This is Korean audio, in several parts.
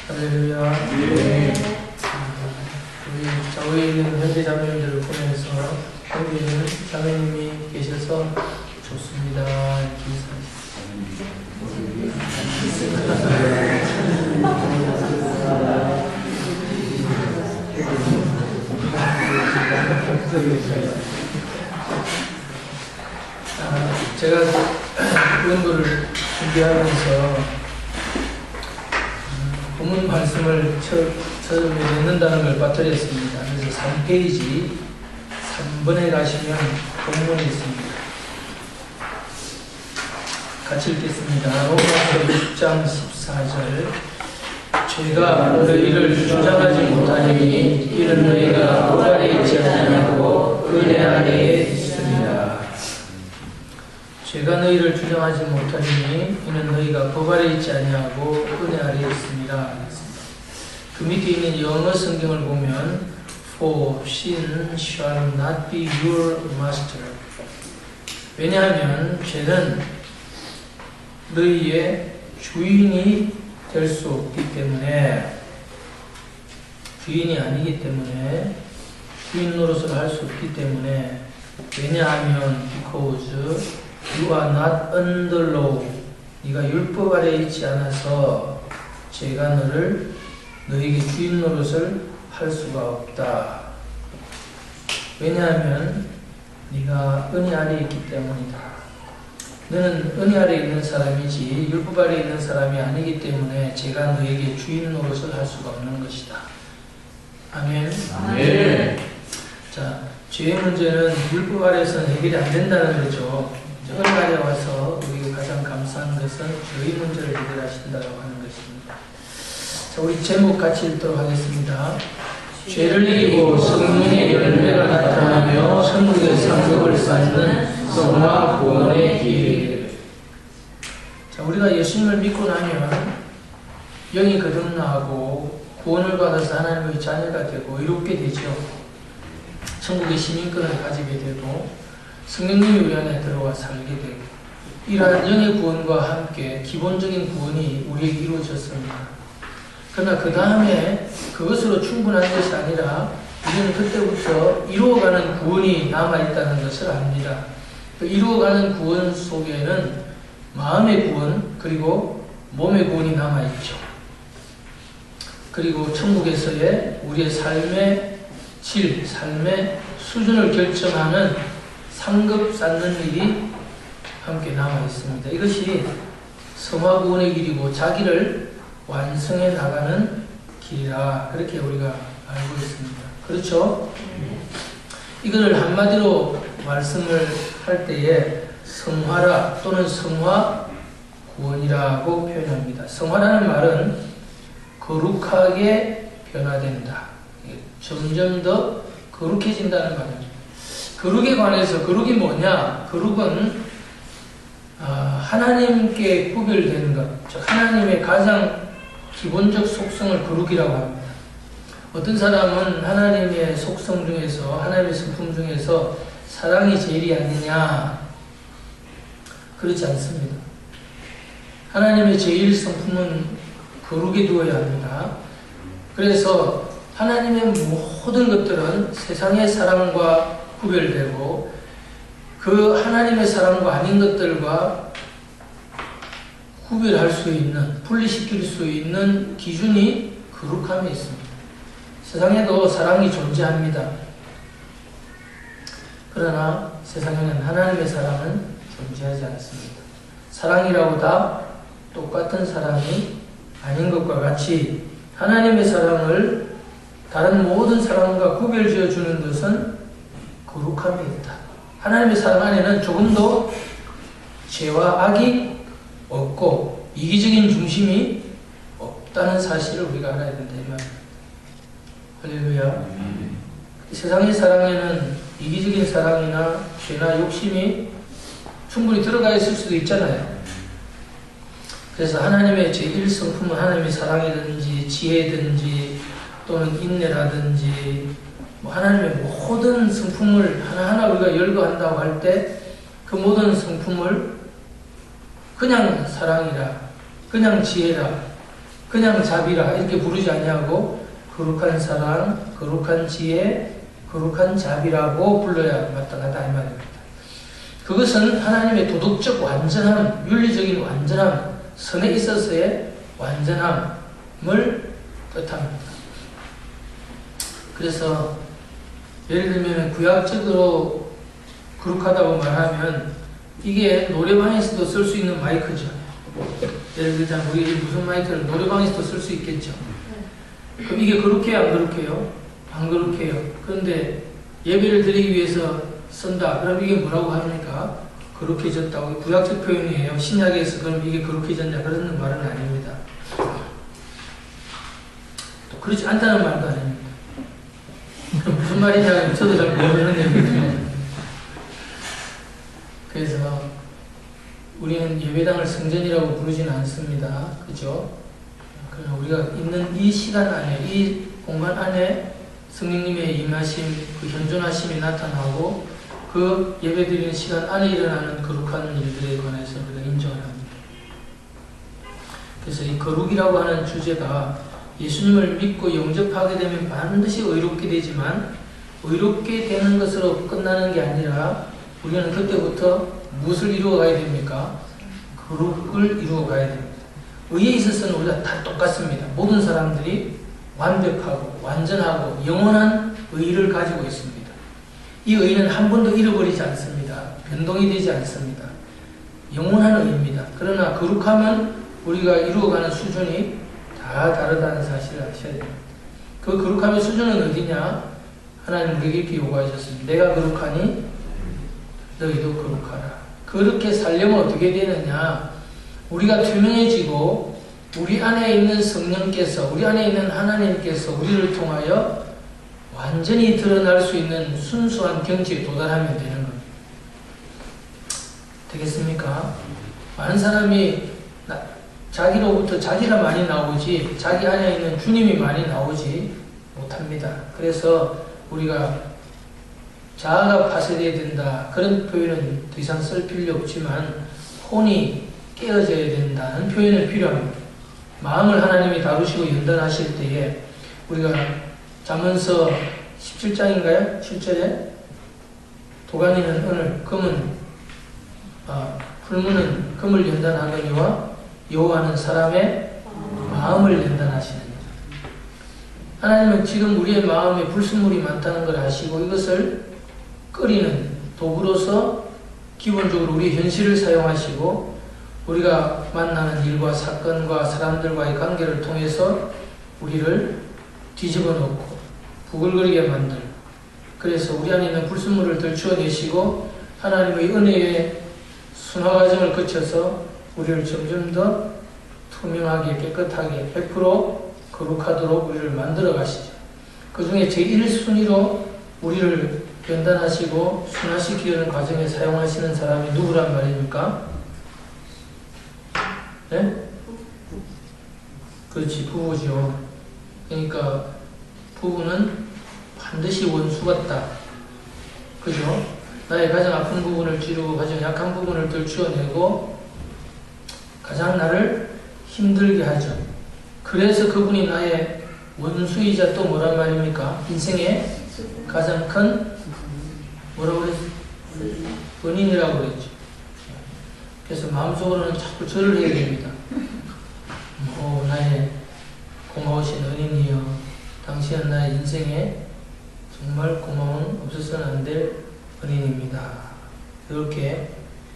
할렐루야. 네. 우리 좌우에 있는 현재 자매님들을 보면서 여기에는 자매님이 계셔서 좋습니다. 제가 그런 거를 준비하면서 본문 말씀을 처음에 읽는다는 걸 빠뜨렸습니다. 그래서 3페이지 3번에 가시면 본문이 있습니다. 같이 읽겠습니다. 로마서 6장 14절. 죄가 너희를 주장하지 못하니 이는 너희가 법 아래 있지 아니하고 은혜 아래에 있습니다. 죄가 너희를 주장하지 못하니 이는 너희가 법 아래 있지 아니하고 은혜 아래에 있습니다. 그 밑에 있는 영어 성경을 보면 For sin shall not be your master. 왜냐하면 죄는 너희의 주인이 될 수 없기 때문에, 주인이 아니기 때문에, 주인 노릇을 할 수 없기 때문에, 왜냐하면 because you are not under law. 네가 율법 아래에 있지 않아서 죄가 너에게 주인 노릇을 할 수가 없다. 왜냐하면 네가 은혜 아래에 있기 때문이다. 너는 은혜 아래에 있는 사람이지 율법 아래에 있는 사람이 아니기 때문에 제가 너에게 주인 노릇을 할 수가 없는 것이다. 아멘. 아멘. 자, 죄의 문제는 율법 아래에서는 해결이 안 된다는 거죠. 은혜 아래에 와서 우리가 가장 감사한 것은 죄의 문제를 해결하신다고 하는 것입니다. 자, 우리 제목 같이 읽도록 하겠습니다. 죄를 이기고 성령의 열매가 나타나며 천국의 상급을 쌓는 성화 구원의 길. 자, 우리가 예수님을 믿고 나면 영이 거듭나고 구원을 받아서 하나님의 자녀가 되고 이롭게 되죠. 천국의 시민권을 가지게 되고 성령님이 우리 안에 들어와 살게 되고, 이러한 영의 구원과 함께 기본적인 구원이 우리에게 이루어졌습니다. 그러나 그 다음에 그것으로 충분한 것이 아니라 우리는 그때부터 이루어가는 구원이 남아있다는 것을 압니다. 그 이루어가는 구원 속에는 마음의 구원 그리고 몸의 구원이 남아있죠. 그리고 천국에서의 우리의 삶의 질, 삶의 수준을 결정하는 상급 쌓는 일이 함께 남아있습니다. 이것이 성화구원의 길이고 자기를 완성해 나가는 길이라 그렇게 우리가 알고 있습니다. 그렇죠? 이거를 한마디로 말씀을 할 때에 성화라 또는 성화 구원이라고 표현합니다. 성화라는 말은 거룩하게 변화된다. 점점 더 거룩해진다는 말입니다. 거룩에 관해서, 거룩이 뭐냐? 거룩은 하나님께 구별되는 것, 즉 하나님의 가장 기본적 속성을 거룩이라고 합니다. 어떤 사람은 하나님의 속성 중에서, 하나님의 성품 중에서 사랑이 제일이 아니냐? 그렇지 않습니다. 하나님의 제일 성품은 거룩에 두어야 합니다. 그래서 하나님의 모든 것들은 세상의 사랑과 구별되고 그 하나님의 사랑과 아닌 것들과 구별할 수 있는, 분리시킬 수 있는 기준이 거룩함에 있습니다. 세상에도 사랑이 존재합니다. 그러나 세상에는 하나님의 사랑은 존재하지 않습니다. 사랑이라고 다 똑같은 사랑이 아닌 것과 같이 하나님의 사랑을 다른 모든 사랑과 구별지어 주는 것은 거룩함에 있다. 하나님의 사랑 안에는 조금도 죄와 악이 없고 이기적인 중심이 없다는 사실을 우리가 알아야 된다 이 말입니다. 할렐루야. 세상의 사랑에는 이기적인 사랑이나 죄나 욕심이 충분히 들어가 있을 수도 있잖아요. 그래서 하나님의 제1성품은 하나님의 사랑이든지 지혜든지 또는 인내라든지 하나님의 모든 성품을 하나하나 우리가 열거한다고 할 때 그 모든 성품을 그냥 사랑이라, 그냥 지혜라, 그냥 자비라 이렇게 부르지 아니하고 거룩한 사랑, 거룩한 지혜, 거룩한 자비라고 불러야 마땅하다 이 말입니다. 그것은 하나님의 도덕적 완전함, 윤리적인 완전함, 선에 있어서의 완전함을 뜻합니다. 그래서 예를 들면 구약적으로 거룩하다고 말하면 이게 노래방에서도 쓸 수 있는 마이크죠. 예를 들자면 우리 무슨 마이크를 노래방에서도 쓸 수 있겠죠. 그럼 이게 거룩해요? 안 거룩해요? 안 거룩해요. 그런데 예배를 드리기 위해서 쓴다. 그럼 이게 뭐라고 합니까? 거룩해졌다고. 구약적 표현이에요. 신약에서 그럼 이게 거룩해졌냐 그런 말은 아닙니다. 또 그렇지 않다는 말도 아닙니다. 그럼 무슨 말이냐 저도 잘 모르는 얘기입니다. 그래서 우리는 예배당을 성전이라고 부르지는 않습니다. 그죠? 그러나 우리가 있는 이 시간 안에, 이 공간 안에 성령님의 임하심, 그 현존하심이 나타나고 그 예배드리는 시간 안에 일어나는 거룩한 일들에 관해서 우리가 인정을 합니다. 그래서 이 거룩이라고 하는 주제가 예수님을 믿고 영접하게 되면 반드시 의롭게 되지만 의롭게 되는 것으로 끝나는 게 아니라 우리는 그때부터 무엇을 이루어가야 됩니까? 거룩을 이루어가야 됩니다. 의에 있어서는 우리가 다 똑같습니다. 모든 사람들이 완벽하고 완전하고 영원한 의를 가지고 있습니다. 이 의는 한 번도 잃어버리지 않습니다. 변동이 되지 않습니다. 영원한 의입니다. 그러나 거룩하면 우리가 이루어가는 수준이 다 다르다는 사실을 아셔야 됩니다. 그 거룩함의 수준은 어디냐? 하나님 우리에게 이렇게 요구하셨습니다. 내가 거룩하니 너희도 거룩하라. 그렇게 살려면 어떻게 되느냐? 우리가 투명해지고 우리 안에 있는 성령께서, 우리 안에 있는 하나님께서 우리를 통하여 완전히 드러날 수 있는 순수한 경지에 도달하면 되는 겁니다. 되겠습니까? 많은 사람이 자기로부터 자기가 많이 나오지 자기 안에 있는 주님이 많이 나오지 못합니다. 그래서 우리가 자아가 파쇄되어야 된다. 그런 표현은 더 이상 쓸 필요 없지만 혼이 깨어져야 된다는 표현이 필요합니다. 마음을 하나님이 다루시고 연단하실 때에 우리가 잠언서 17장인가요? 7절에 도가니는 은을, 풀무는 금을 연단하거니와 여호와는 사람의 마음을 연단하시느니라. 하나님은 지금 우리의 마음에 불순물이 많다는 걸 아시고 이것을 끓이는 도구로서 기본적으로 우리 현실을 사용하시고 우리가 만나는 일과 사건과 사람들과의 관계를 통해서 우리를 뒤집어 놓고 부글거리게 만들고 그래서 우리 안에 있는 불순물을 들추어내시고 하나님의 은혜의 순화 과정을 거쳐서 우리를 점점 더 투명하게 깨끗하게 100% 거룩하도록 우리를 만들어 가시죠. 그 중에 제1순위로 우리를 변단하시고 순화시키려는 과정에 사용하시는 사람이 누구란 말입니까? 네? 그렇지, 부부죠. 그러니까 부부는 반드시 원수 같다. 그죠? 나의 가장 아픈 부분을 찌르고 가장 약한 부분을 들추어내고 가장 나를 힘들게 하죠. 그래서 그분이 나의 원수이자 또 뭐란 말입니까? 인생의 가장 큰 뭐라고 그랬어? 은인이라고 그랬죠. 그래서 마음속으로는 자꾸 절을 해야 됩니다. 나의 고마우신 은인이여, 당신은 나의 인생에 정말 고마운 없어서는 안 될 은인입니다. 이렇게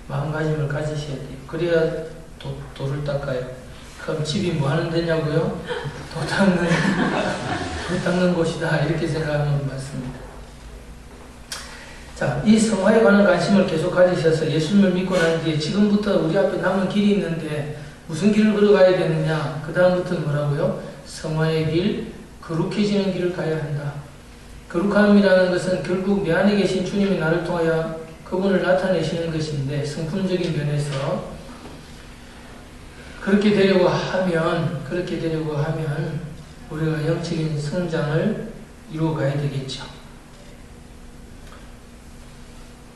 마음가짐을 가지셔야 돼요. 그래야 돌을 닦아요. 그럼 집이 뭐 하는 데냐고요? 도 닦는 곳이다. 이렇게 생각하면 맞습니다. 자, 이 성화에 관한 관심을 계속 가지셔서 예수님을 믿고 난 뒤에 지금부터 우리 앞에 남은 길이 있는데 무슨 길을 걸어가야 되느냐? 그 다음부터는 뭐라고요? 성화의 길, 거룩해지는 길을 가야 한다. 거룩함이라는 것은 결국 내 안에 계신 주님이 나를 통하여 그분을 나타내시는 것인데 성품적인 면에서 그렇게 되려고 하면 우리가 영적인 성장을 이루어가야 되겠죠.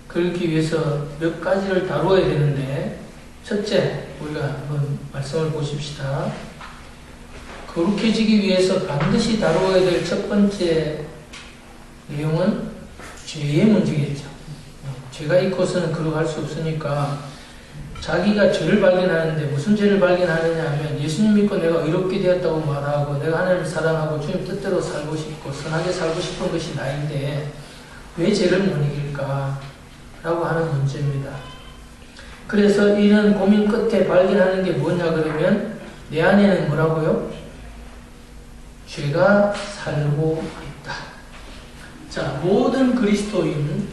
그렇기 위해서 몇 가지를 다루어야 되는데 첫째, 우리가 한번 말씀을 보십시다. 거룩해지기 위해서 반드시 다루어야 될 첫 번째 내용은 죄의 문제겠죠. 죄가 있고서는 거룩할 수 없으니까 자기가 죄를 발견하는데 무슨 죄를 발견하느냐 하면 예수님 믿고 내가 의롭게 되었다고 말하고 내가 하나님을 사랑하고 주님 뜻대로 살고 싶고 선하게 살고 싶은 것이 나인데 왜 죄를 못 이길까? 라고 하는 문제입니다. 그래서 이런 고민 끝에 발견하는 게 뭐냐 그러면 내 안에는 뭐라고요? 죄가 살고 있다. 자, 모든 그리스도인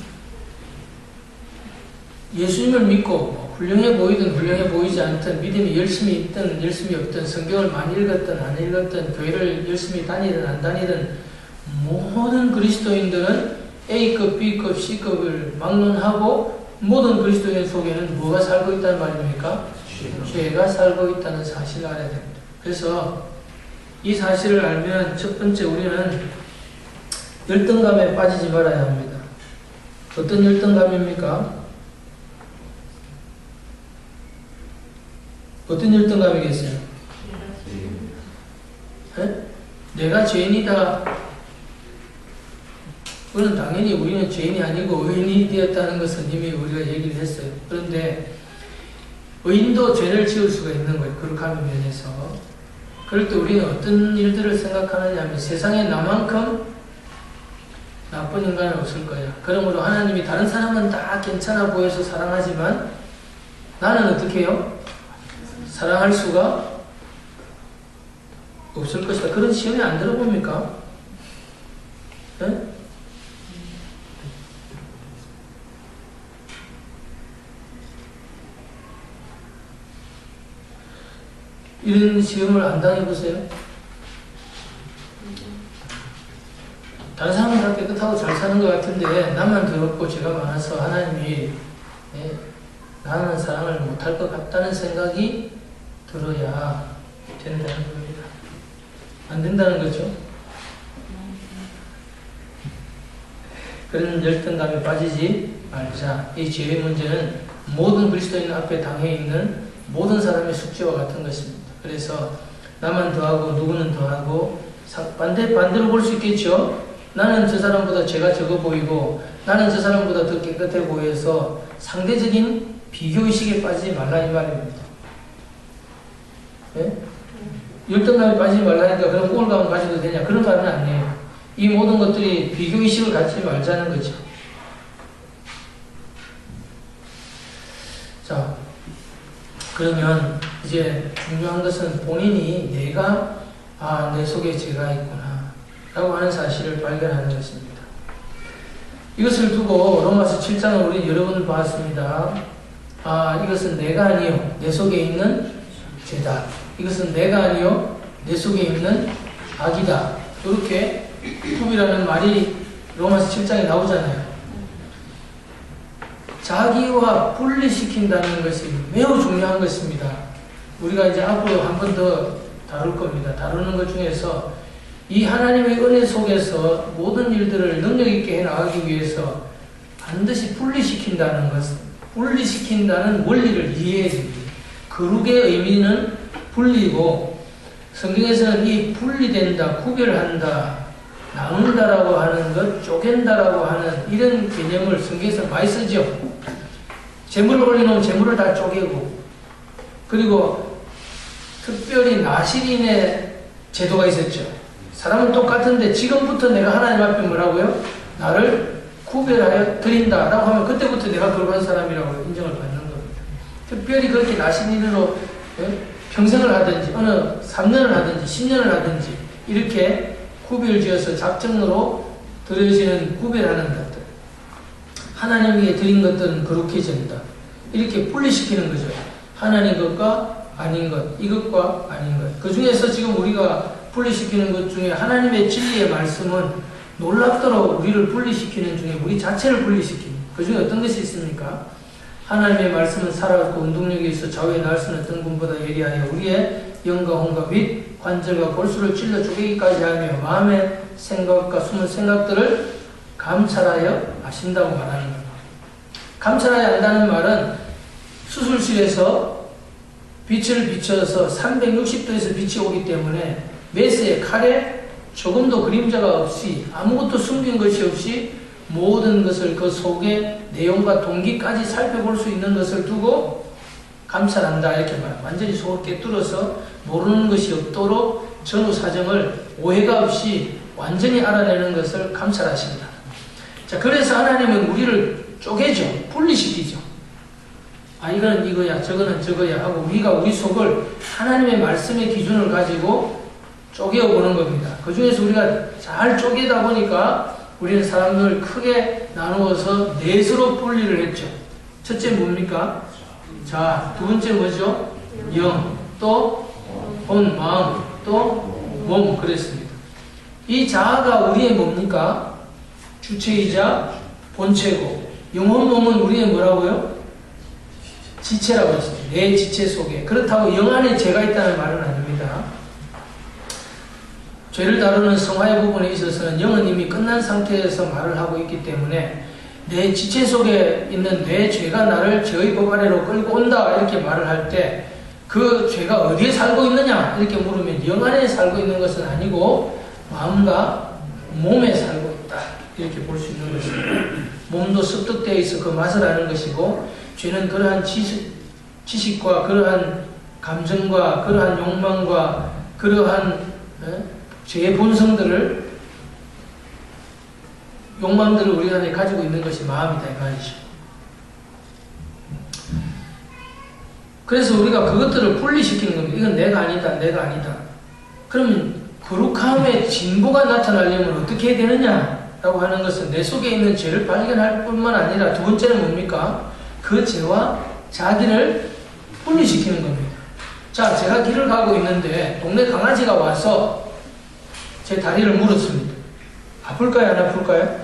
예수님을 믿고 훌륭해 보이든 훌륭해 보이지 않든 믿음이 열심히 있든 열심히 없든 성경을 많이 읽었든 안 읽었든 교회를 열심히 다니든 안 다니든 모든 그리스도인들은 A급, B급, C급을 막론하고 모든 그리스도인 속에는 뭐가 살고 있다는 말입니까? 죄가 살고 있다는 사실을 알아야 됩니다. 그래서 이 사실을 알면 첫 번째 우리는 열등감에 빠지지 말아야 합니다. 어떤 열등감입니까? 어떤 열등감이겠어요? 네? 내가 죄인이다. 그건 당연히 우리는 죄인이 아니고 의인이 되었다는 것은 이미 우리가 얘기를 했어요. 그런데 의인도 죄를 지을 수가 있는 거예요. 거룩한 면에서. 그럴 때 우리는 어떤 일들을 생각하느냐 하면 세상에 나만큼 나쁜 인간은 없을 거야. 그러므로 하나님이 다른 사람은 다 괜찮아 보여서 사랑하지만 나는 어떻게 해요? 사랑할 수가 없을 것이다. 그런 시험에 안 들어봅니까? 네? 이런 시험을 안 당해보세요? 다른 사람은 다 깨끗하고 잘 사는 것 같은데 나만 더럽고 죄가 많아서 하나님이 나는 사랑을 못할 것 같다는 생각이 들어야 된다는 겁니다. 안 된다는 거죠. 그런 열등감에 빠지지 말자. 이 죄의 문제는 모든 그리스도인 앞에 당해 있는 모든 사람의 숙제와 같은 것입니다. 그래서 나만 더하고 누구는 더하고 반대로 볼 수 있겠죠. 나는 저 사람보다 죄가 적어 보이고 나는 저 사람보다 더 깨끗해 보여서 상대적인 비교의식에 빠지지 말라 이 말입니다. 네? 열등감에 빠지지 말라니까 그럼 우울감을 가져도 되냐? 그런 말은 아니에요. 이 모든 것들이 비교의식을 갖지 말자는 거죠. 자, 그러면 이제 중요한 것은 본인이 내가 내 속에 죄가 있구나 라고 하는 사실을 발견하는 것입니다. 이것을 두고 로마서 7장을 우리 여러 번 봤습니다. 이것은 내가 아니요 내 속에 있는 죄다. 이것은 내가 아니요 내 속에 있는 악이다. 이렇게 구비라는 말이 로마서 7장에 나오잖아요. 자기와 분리시킨다는 것이 매우 중요한 것입니다. 우리가 이제 앞으로 한 번 더 다룰 겁니다. 다루는 것 중에서 이 하나님의 은혜 속에서 모든 일들을 능력 있게 해나가기 위해서 반드시 분리시킨다는 것, 분리시킨다는 원리를 이해해야 됩니다. 거룩의 의미는 분리고 성경에서는 이 분리된다, 구별한다, 나눈다라고 하는 것, 쪼갠다라고 하는 이런 개념을 성경에서 많이 쓰죠. 재물을 올려놓으면 재물을 다 쪼개고, 그리고 특별히 나실인의 제도가 있었죠. 사람은 똑같은데 지금부터 내가 하나님 앞에 뭐라고요? 나를 구별하여 드린다라고 하면 그때부터 내가 거룩한 사람이라고 인정을 받는 겁니다. 특별히 그렇게 나실인으로 평생을 하든지 어느 3년을 하든지 10년을 하든지 이렇게 구별지어서 작정으로 드려지는 구별하는 것들, 하나님에게 드린 것들은 거룩해진다. 이렇게 분리시키는 거죠. 하나님 것과 아닌 것, 이것과 아닌 것. 그 중에서 지금 우리가 분리시키는 것 중에 하나님의 진리의 말씀은 놀랍도록 우리를 분리시키는 중에 우리 자체를 분리시키는, 그 중에 어떤 것이 있습니까? 하나님의 말씀은 살아있고 운동력이 있어 좌우에 나을 수는 어떤 분보다 예리하여 우리의 영과 혼과 및 관절과 골수를 찔러 쪼개기까지 하며 마음의 생각과 숨은 생각들을 감찰하여 아신다고 말하는 겁니다. 감찰하여 안다는 말은 수술실에서 빛을 비춰서 360도에서 빛이 오기 때문에 메스의 칼에 조금도 그림자가 없이 아무것도 숨긴 것이 없이 모든 것을 그 속의 내용과 동기까지 살펴볼 수 있는 것을 두고 감찰한다 이렇게 말합니다. 완전히 속을 깨뚫어서 모르는 것이 없도록 전후 사정을 오해가 없이 완전히 알아내는 것을 감찰하십니다. 자, 그래서 하나님은 우리를 쪼개죠. 분리시키죠. 아, 이거는 이거야, 저거는 저거야 하고 우리가 우리 속을 하나님의 말씀의 기준을 가지고 쪼개어보는 겁니다. 그 중에서 우리가 잘 쪼개다 보니까 우리는 사람들을 크게 나누어서 넷으로 분리를 했죠. 첫째 뭡니까? 자, 두 번째 뭐죠? 영, 또 혼, 마음, 또 몸, 그랬습니다. 이 자아가 우리의 뭡니까? 주체이자 본체고, 영혼 몸은 우리의 뭐라고요? 지체라고 했습니다. 내 지체 속에. 그렇다고 영 안에 죄가 있다는 말은 아닙니다. 죄를 다루는 성화의 부분에 있어서는 영은 이미 끝난 상태에서 말을 하고 있기 때문에 내 지체 속에 있는 내 죄가 나를 죄의 법 아래로 끌고 온다 이렇게 말을 할 때 그 죄가 어디에 살고 있느냐 이렇게 물으면 영 안에 살고 있는 것은 아니고 마음과 몸에 살고 있다 이렇게 볼 수 있는 것입니다. 몸도 습득되어 있어 그 맛을 아는 것이고 죄는 그러한 지식과 그러한 감정과 그러한 욕망과 그러한 죄의 본성들을 욕망들을 우리 안에 가지고 있는 것이 마음이다 이 말이죠. 그래서 우리가 그것들을 분리시키는 겁니다. 이건 내가 아니다, 내가 아니다. 그러면 거룩함의 진보가 나타나려면 어떻게 해야 되느냐라고 하는 것은 내 속에 있는 죄를 발견할 뿐만 아니라 두 번째는 뭡니까? 그 죄와 자기를 분리시키는 겁니다. 자, 제가 길을 가고 있는데 동네 강아지가 와서 제 다리를 물었습니다. 아플까요? 안 아플까요?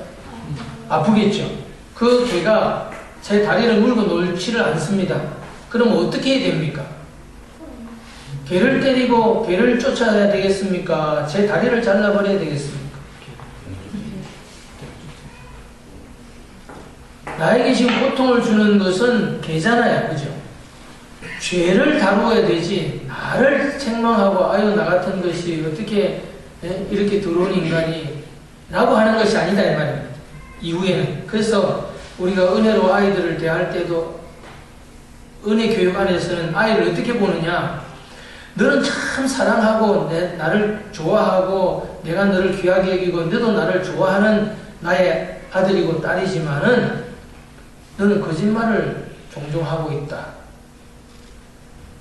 아프겠죠. 그 개가 제 다리를 물고 놀지를 않습니다. 그럼 어떻게 해야 됩니까? 개를 때리고 개를 쫓아야 되겠습니까? 제 다리를 잘라버려야 되겠습니까? 나에게 지금 고통을 주는 것은 개잖아요. 그죠? 죄를 다루어야 되지 나를 책망하고 아유 나 같은 것이 어떻게 이렇게 더러운 인간이 라고 하는 것이 아니다 이 말입니다. 이후에는. 그래서 우리가 은혜로 아이들을 대할 때도 은혜 교육 안에서는 아이를 어떻게 보느냐, 너는 참 사랑하고 나를 좋아하고 내가 너를 귀하게 여기고 너도 나를 좋아하는 나의 아들이고 딸이지만은 너는 거짓말을 종종 하고 있다.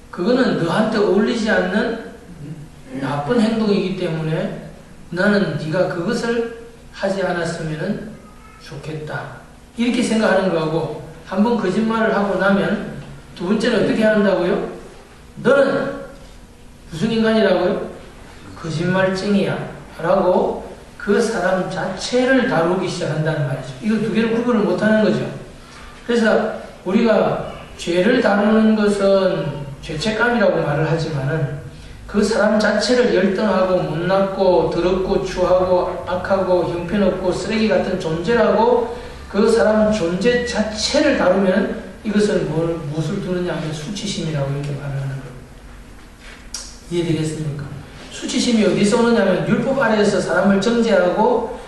그거는 너한테 어울리지 않는 나쁜 행동이기 때문에 나는 네가 그것을 하지 않았으면 좋겠다. 이렇게 생각하는 거하고 한 번 거짓말을 하고 나면 두 번째는 어떻게 한다고요? 너는 무슨 인간이라고요? 거짓말쟁이야 라고 그 사람 자체를 다루기 시작한다는 말이죠. 이거 두 개를 구분을 못하는 거죠. 그래서 우리가 죄를 다루는 것은 죄책감이라고 말을 하지만은 그 사람 자체를 열등하고 못났고 더럽고 추하고 악하고 형편없고 쓰레기 같은 존재라고 그 사람 존재 자체를 다루면 이것을 무엇을 두느냐 하면 수치심이라고 이렇게 말을 하는 겁니다. 이해되겠습니까? 수치심이 어디서 오느냐면 율법 아래에서 사람을 정죄하고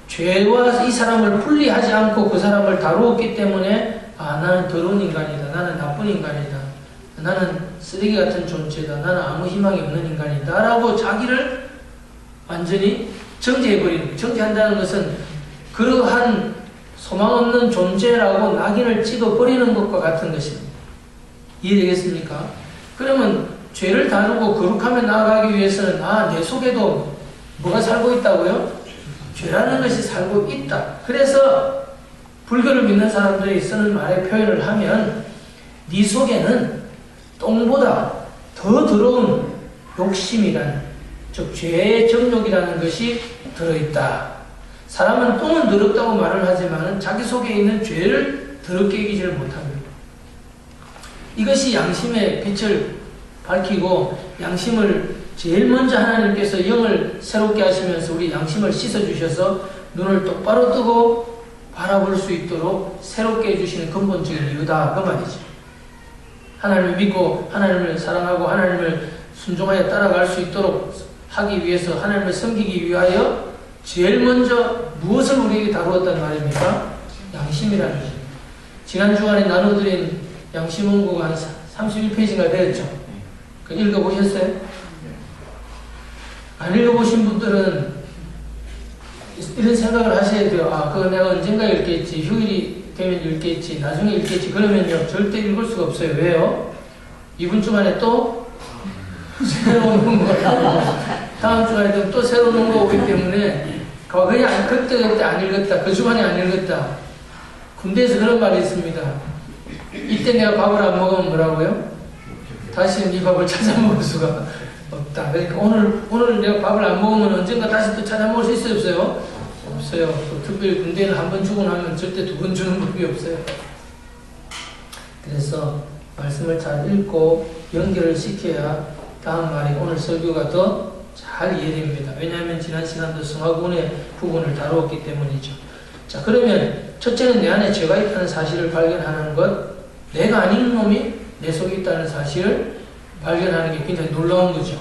죄와 이 사람을 분리하지 않고 그 사람을 다루었기 때문에 아 나는 더러운 인간이다. 나는 나쁜 인간이다. 나는 쓰레기 같은 존재다. 나는 아무 희망이 없는 인간이다. 라고 자기를 완전히 정죄해버리는 거예요. 정죄한다는 것은 그러한 소망 없는 존재라고 낙인을 찍어버리는 것과 같은 것입니다. 이해되겠습니까? 그러면 죄를 다루고 거룩하게 나아가기 위해서는 내 속에도 뭐가 살고 있다고요? 죄라는 것이 살고 있다. 그래서 불교를 믿는 사람들이 쓰는 말의 표현을 하면 네 속에는 똥보다 더 더러운 욕심이란, 즉 죄의 정욕이라는 것이 들어있다. 사람은 똥은 더럽다고 말을 하지만 자기 속에 있는 죄를 더럽게 여기지를 못합니다. 이것이 양심의 빛을 밝히고 양심을 제일 먼저 하나님께서 영을 새롭게 하시면서 우리 양심을 씻어주셔서 눈을 똑바로 뜨고 바라볼 수 있도록 새롭게 해주시는 근본적인 이유다 그 말이죠. 하나님을 믿고 하나님을 사랑하고 하나님을 순종하여 따라갈 수 있도록 하기 위해서, 하나님을 섬기기 위하여 제일 먼저 무엇을 우리에게 다루었단 말입니까? 양심이라는 거죠. 지난 주간에 나눠드린 양심원고가 한 31페이지가 되었죠. 그 읽어보셨어요? 안 읽어보신 분들은 이런 생각을 하셔야 돼요. 아, 그거 내가 언젠가 읽겠지, 휴일이 되면 읽겠지, 나중에 읽겠지. 그러면요, 절대 읽을 수가 없어요. 왜요? 이번 주간에 또 새로운 원고가 다음 주간에 또 새로운 원고가 오기 때문에 그냥 그때 안 읽었다, 그 주간에 안 읽었다. 군대에서 그런 말이 있습니다. 이때 내가 밥을 안 먹으면 뭐라고요? 다시는 이 밥을 찾아 먹을 수가 없다. 그러니까 오늘 내가 밥을 안 먹으면 언젠가 다시 또 찾아 먹을 수 있어요, 없어요? 없어요. 또 특별히 군대는 한 번 주고 나면 절대 두 번 주는 법이 없어요. 그래서 말씀을 잘 읽고 연결을 시켜야 다음 말이 오늘 설교가 더 잘 이해됩니다. 왜냐하면 지난 시간도 성화군의 부분을 다루었기 때문이죠. 자, 그러면 첫째는 내 안에 죄가 있다는 사실을 발견하는 것, 내가 아닌 놈이 내 속에 있다는 사실을 발견하는 게 굉장히 놀라운 거죠.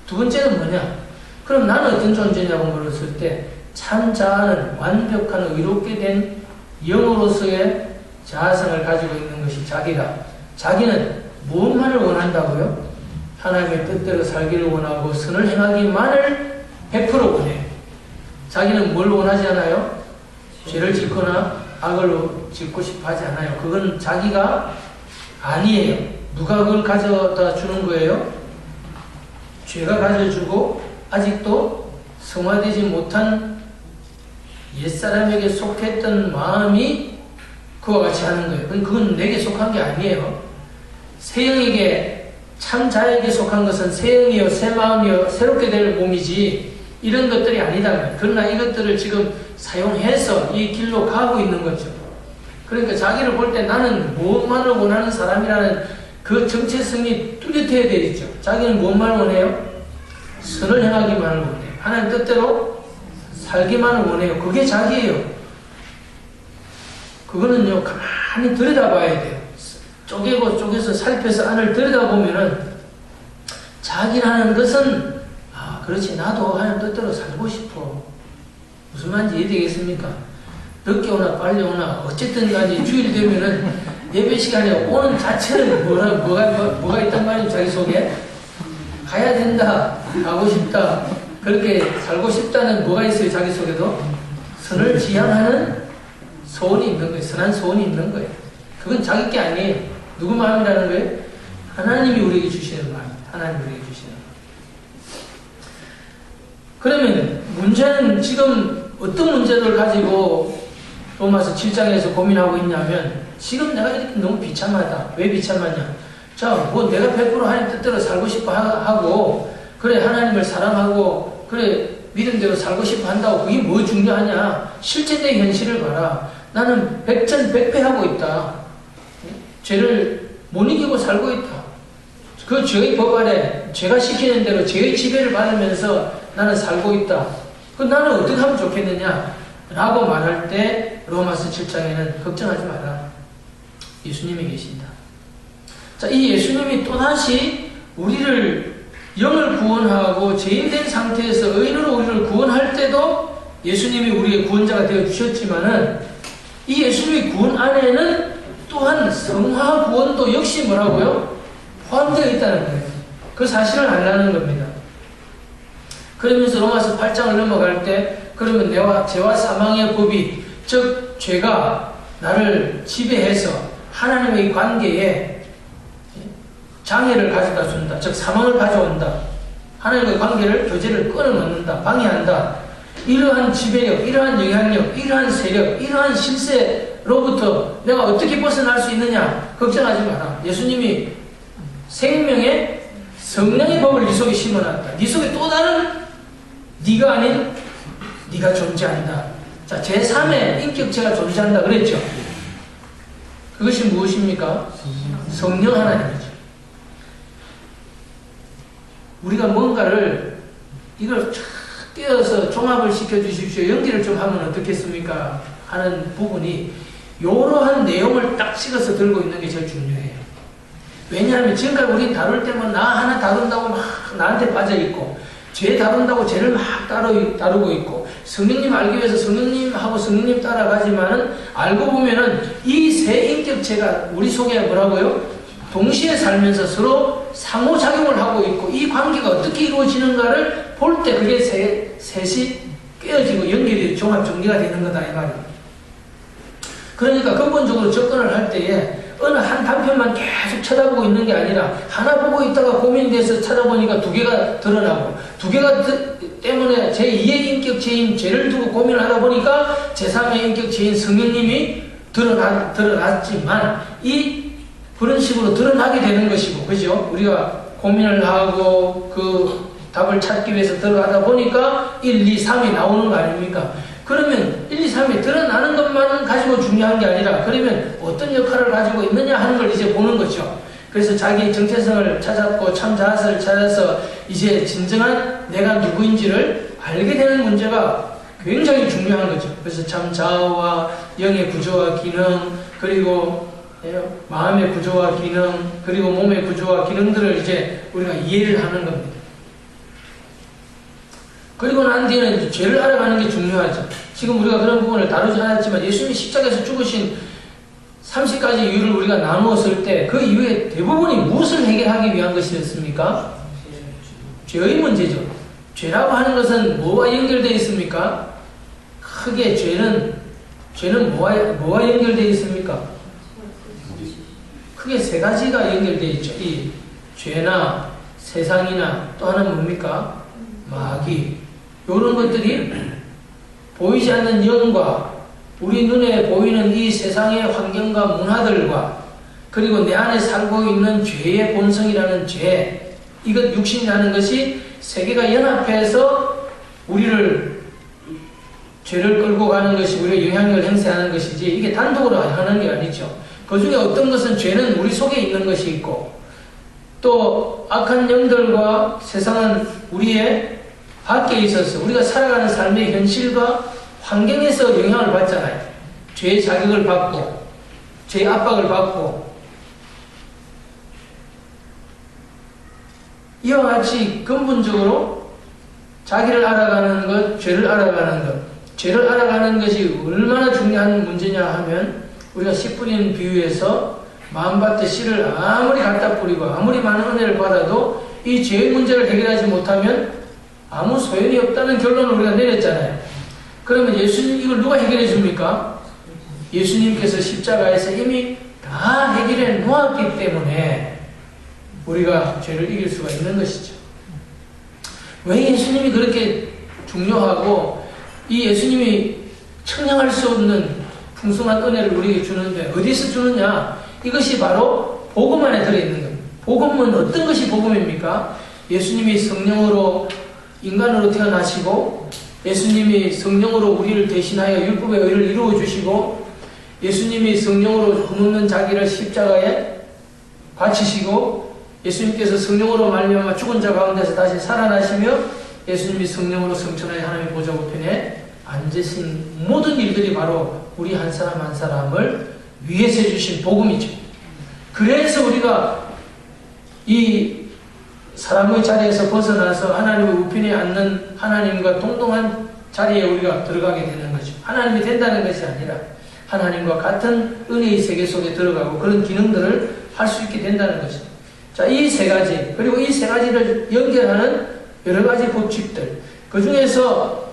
두 번째는 뭐냐? 그럼 나는 어떤 존재냐고 물었을 때 참 자아는 완벽한 의롭게 된 영으로서의 자아성을 가지고 있는 것이 자기다. 자기는 무엇만을 원한다고요? 하나님의 뜻대로 살기를 원하고 선을 행하기만을 100% 원해요. 자기는 뭘 원하지 않아요? 죄를 짓거나 악을 짓고 싶어 하지 않아요. 그건 자기가 아니에요. 누가 그걸 가져다 주는 거예요? 죄가 가져주고 아직도 성화되지 못한 옛사람에게 속했던 마음이 그와 같이 하는 거예요. 그건 내게 속한 게 아니에요. 새 영에게, 참 자에게 속한 것은 새 영이요, 새 마음이요, 새롭게 될 몸이지 이런 것들이 아니다. 그러나 이것들을 지금 사용해서 이 길로 가고 있는 거죠. 그러니까 자기를 볼 때 나는 무엇만을 원하는 사람이라는 그 정체성이 뚜렷해야 되겠죠. 자기는 무엇만을 원해요? 선을 행하기만을 원해요. 하나님 뜻대로 살기만을 원해요. 그게 자기예요. 그거는요, 가만히 들여다봐야 돼요. 쪼개고 쪼개서 살펴서 안을 들여다보면은 자기라는 것은 그렇지, 나도 하나님 뜻대로 살고 싶어. 무슨 말인지 이해되겠습니까? 늦게 오나 빨리 오나 어쨌든 간에 주일 되면은 예배 시간에 오는 자체는 뭐가 있단 말이에요. 자기 속에 가야 된다, 가고 싶다, 그렇게 살고 싶다는 뭐가 있어요. 자기 속에도 선을 지향하는 소원이 있는 거예요. 선한 소원이 있는 거예요. 그건 자기 게 아니에요. 누구 마음이라는 거예요? 하나님이 우리에게 주시는 마음입니다. 하나님이 우리에게 주시는 마음. 그러면 문제는 지금 어떤 문제를 가지고 로마서 7장에서 고민하고 있냐면, 지금 내가 이렇게 너무 비참하다. 왜 비참하냐? 자, 뭐 내가 100% 하나님 뜻대로 살고 싶어 하고, 그래, 하나님을 사랑하고, 그래, 믿음대로 살고 싶어 한다고 그게 뭐 중요하냐? 실제 내 현실을 봐라. 나는 백전백패하고 있다. 죄를 못 이기고 살고 있다. 그 죄의 법 아래 죄가 시키는 대로 죄의 지배를 받으면서 나는 살고 있다. 그 나는 어떻게 하면 좋겠느냐? 라고 말할 때 로마서 7장에는 걱정하지 마라. 예수님이 계신다. 자, 이 예수님이 또다시 우리를 영을 구원하고 죄인된 상태에서 의인으로 우리를 구원할 때도 예수님이 우리의 구원자가 되어 주셨지만은 이 예수님의 구원 안에는 또한 성화 구원도 역시 뭐라고요? 포함되어 있다는 거예요. 그 사실을 알라는 겁니다. 그러면서 로마서 8장을 넘어갈 때 그러면 내와 죄와 사망의 법이, 즉 죄가 나를 지배해서 하나님의 관계에 장애를 가져다 준다. 즉 사망을 가져온다. 하나님의 관계를, 교제를 끊어놓는다. 방해한다. 이러한 지배력, 이러한 영향력, 이러한 세력, 이러한 실세로부터 내가 어떻게 벗어날 수 있느냐? 걱정하지 마라. 예수님이 생명의 성령의 법을 네 속에 심어놨다. 네 속에 또 다른 네가 아닌 네가 존재한다. 자, 제3의 인격체가 존재한다 그랬죠. 그것이 무엇입니까? 성령 하나님이죠. 우리가 뭔가를 이걸 쫙 떼어서 종합을 시켜주십시오. 연기를 좀 하면 어떻겠습니까? 하는 부분이 이러한 내용을 딱 찍어서 들고 있는 게 제일 중요해요. 왜냐하면 지금까지 우리 다룰 때면 나 하나 다룬다고 막 나한테 빠져있고, 죄 다룬다고 죄를 막 다루고 있고, 성령님 알기 위해서 성령님하고 성령님 따라가지만은 알고 보면은 이 세 인격체가 우리 속에 뭐라고요? 동시에 살면서 서로 상호작용을 하고 있고, 이 관계가 어떻게 이루어지는가를 볼 때 그게 셋이 깨어지고 연결이 종합 정리가 되는 거다 이 말이에요. 그러니까 근본적으로 접근을 할 때에 어느 한 단편만 계속 쳐다보고 있는 게 아니라 하나 보고 있다가 고민이 돼서 찾아보니까 두 개가 드러나고, 두 개가 때문에 제2의 인격체인 죄를 두고 고민을 하다 보니까 제3의 인격체인 성령님이 드러났지만 그런 식으로 드러나게 되는 것이고, 그죠? 우리가 고민을 하고 그 답을 찾기 위해서 들어가다 보니까 1, 2, 3이 나오는 거 아닙니까? 그러면 1, 2, 3이 드러나는 것만 가지고 중요한 게 아니라, 그러면 어떤 역할을 가지고 있느냐 하는 걸 이제 보는 거죠. 그래서 자기의 정체성을 찾았고 참 자아를 찾아서 이제 진정한 내가 누구인지를 알게 되는 문제가 굉장히 중요한 거죠. 그래서 참 자아와 영의 구조와 기능, 그리고 마음의 구조와 기능, 그리고 몸의 구조와 기능들을 이제 우리가 이해를 하는 겁니다. 그리고 난 뒤에는 이제 죄를 알아가는 게 중요하죠. 지금 우리가 그런 부분을 다루지 않았지만 예수님이 십자가에서 죽으신 30가지 이유를 우리가 나누었을 때 그 이유의 대부분이 무엇을 해결하기 위한 것이었습니까? 죄의 문제죠. 죄라고 하는 것은 뭐와 연결되어 있습니까? 크게 죄는 뭐와 연결되어 있습니까? 크게 세 가지가 연결되어 있죠. 이 죄나 세상이나 또 하나는 뭡니까? 마귀. 이런 것들이 보이지 않는 영과 우리 눈에 보이는 이 세상의 환경과 문화들과, 그리고 내 안에 살고 있는 죄의 본성이라는 죄, 이것 육신이라는 것이 세 개가 연합해서 죄를 끌고 가는 것이, 우리의 영향력을 행사하는 것이지, 이게 단독으로 하는 게 아니죠. 그 중에 어떤 것은 죄는 우리 속에 있는 것이 있고, 또 악한 영들과 세상은 우리의 밖에 있어서 우리가 살아가는 삶의 현실과 환경에서 영향을 받잖아요. 죄의 자극을 받고, 죄의 압박을 받고, 이와 같이 근본적으로 자기를 알아가는 것, 죄를 알아가는 것, 죄를 알아가는 것이 얼마나 중요한 문제냐 하면, 우리가 씨 뿌리는 비유에서 마음밭에 씨를 아무리 갖다 뿌리고 아무리 많은 은혜를 받아도 이 죄의 문제를 해결하지 못하면 아무 소용이 없다는 결론을 우리가 내렸잖아요. 그러면 예수님 이걸 누가 해결해 줍니까? 예수님께서 십자가에서 이미 다 해결해 놓았기 때문에 우리가 죄를 이길 수가 있는 것이죠. 왜 예수님이 그렇게 중요하고, 이 예수님이 청량할 수 없는 풍성한 은혜를 우리에게 주는데 어디서 주느냐? 이것이 바로 복음 안에 들어있는 겁니다. 복음은 어떤 것이 복음입니까? 예수님이 성령으로 인간으로 태어나시고, 예수님이 성령으로 우리를 대신하여 율법의 의를 이루어 주시고, 예수님이 성령으로 흠없는 자기를 십자가에 바치시고, 예수님께서 성령으로 말미암아 죽은 자 가운데서 다시 살아나시며, 예수님이 성령으로 성천하에 하나님의 보좌 우편에 앉으신 모든 일들이 바로 우리 한 사람 한 사람을 위해서 해주신 복음이죠. 그래서 우리가 이 사람의 자리에서 벗어나서 하나님의 우편에 앉는 하나님과 동등한 자리에 우리가 들어가게 되는 거죠. 하나님이 된다는 것이 아니라 하나님과 같은 은혜의 세계 속에 들어가고 그런 기능들을 할 수 있게 된다는 것입니다. 자, 이 세 가지, 그리고 이 세 가지를 연결하는 여러 가지 법칙들, 그 중에서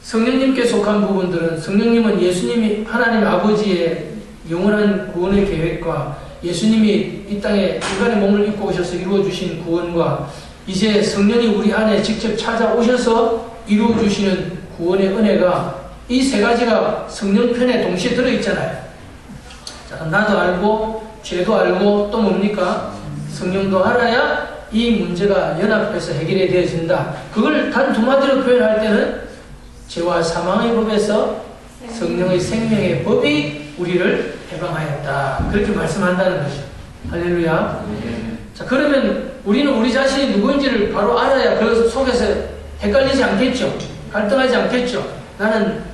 성령님께 속한 부분들은, 성령님은 예수님이 하나님 아버지의 영원한 구원의 계획과 예수님이 이 땅에 인간의 몸을 입고 오셔서 이루어주신 구원과 이제 성령이 우리 안에 직접 찾아오셔서 이루어주시는 구원의 은혜가, 이 세 가지가 성령 편에 동시에 들어있잖아요. 자, 나도 알고 죄도 알고 또 뭡니까? 성령도 알아야 이 문제가 연합해서 해결이 되어진다. 그걸 단 두 마디로 표현할 때는 죄와 사망의 법에서 성령의 생명의 법이 우리를 해방하였다. 그렇게 말씀한다는 것이죠. 할렐루야. 자, 그러면 우리는 우리 자신이 누구인지를 바로 알아야 그 속에서 헷갈리지 않겠죠. 갈등하지 않겠죠. 나는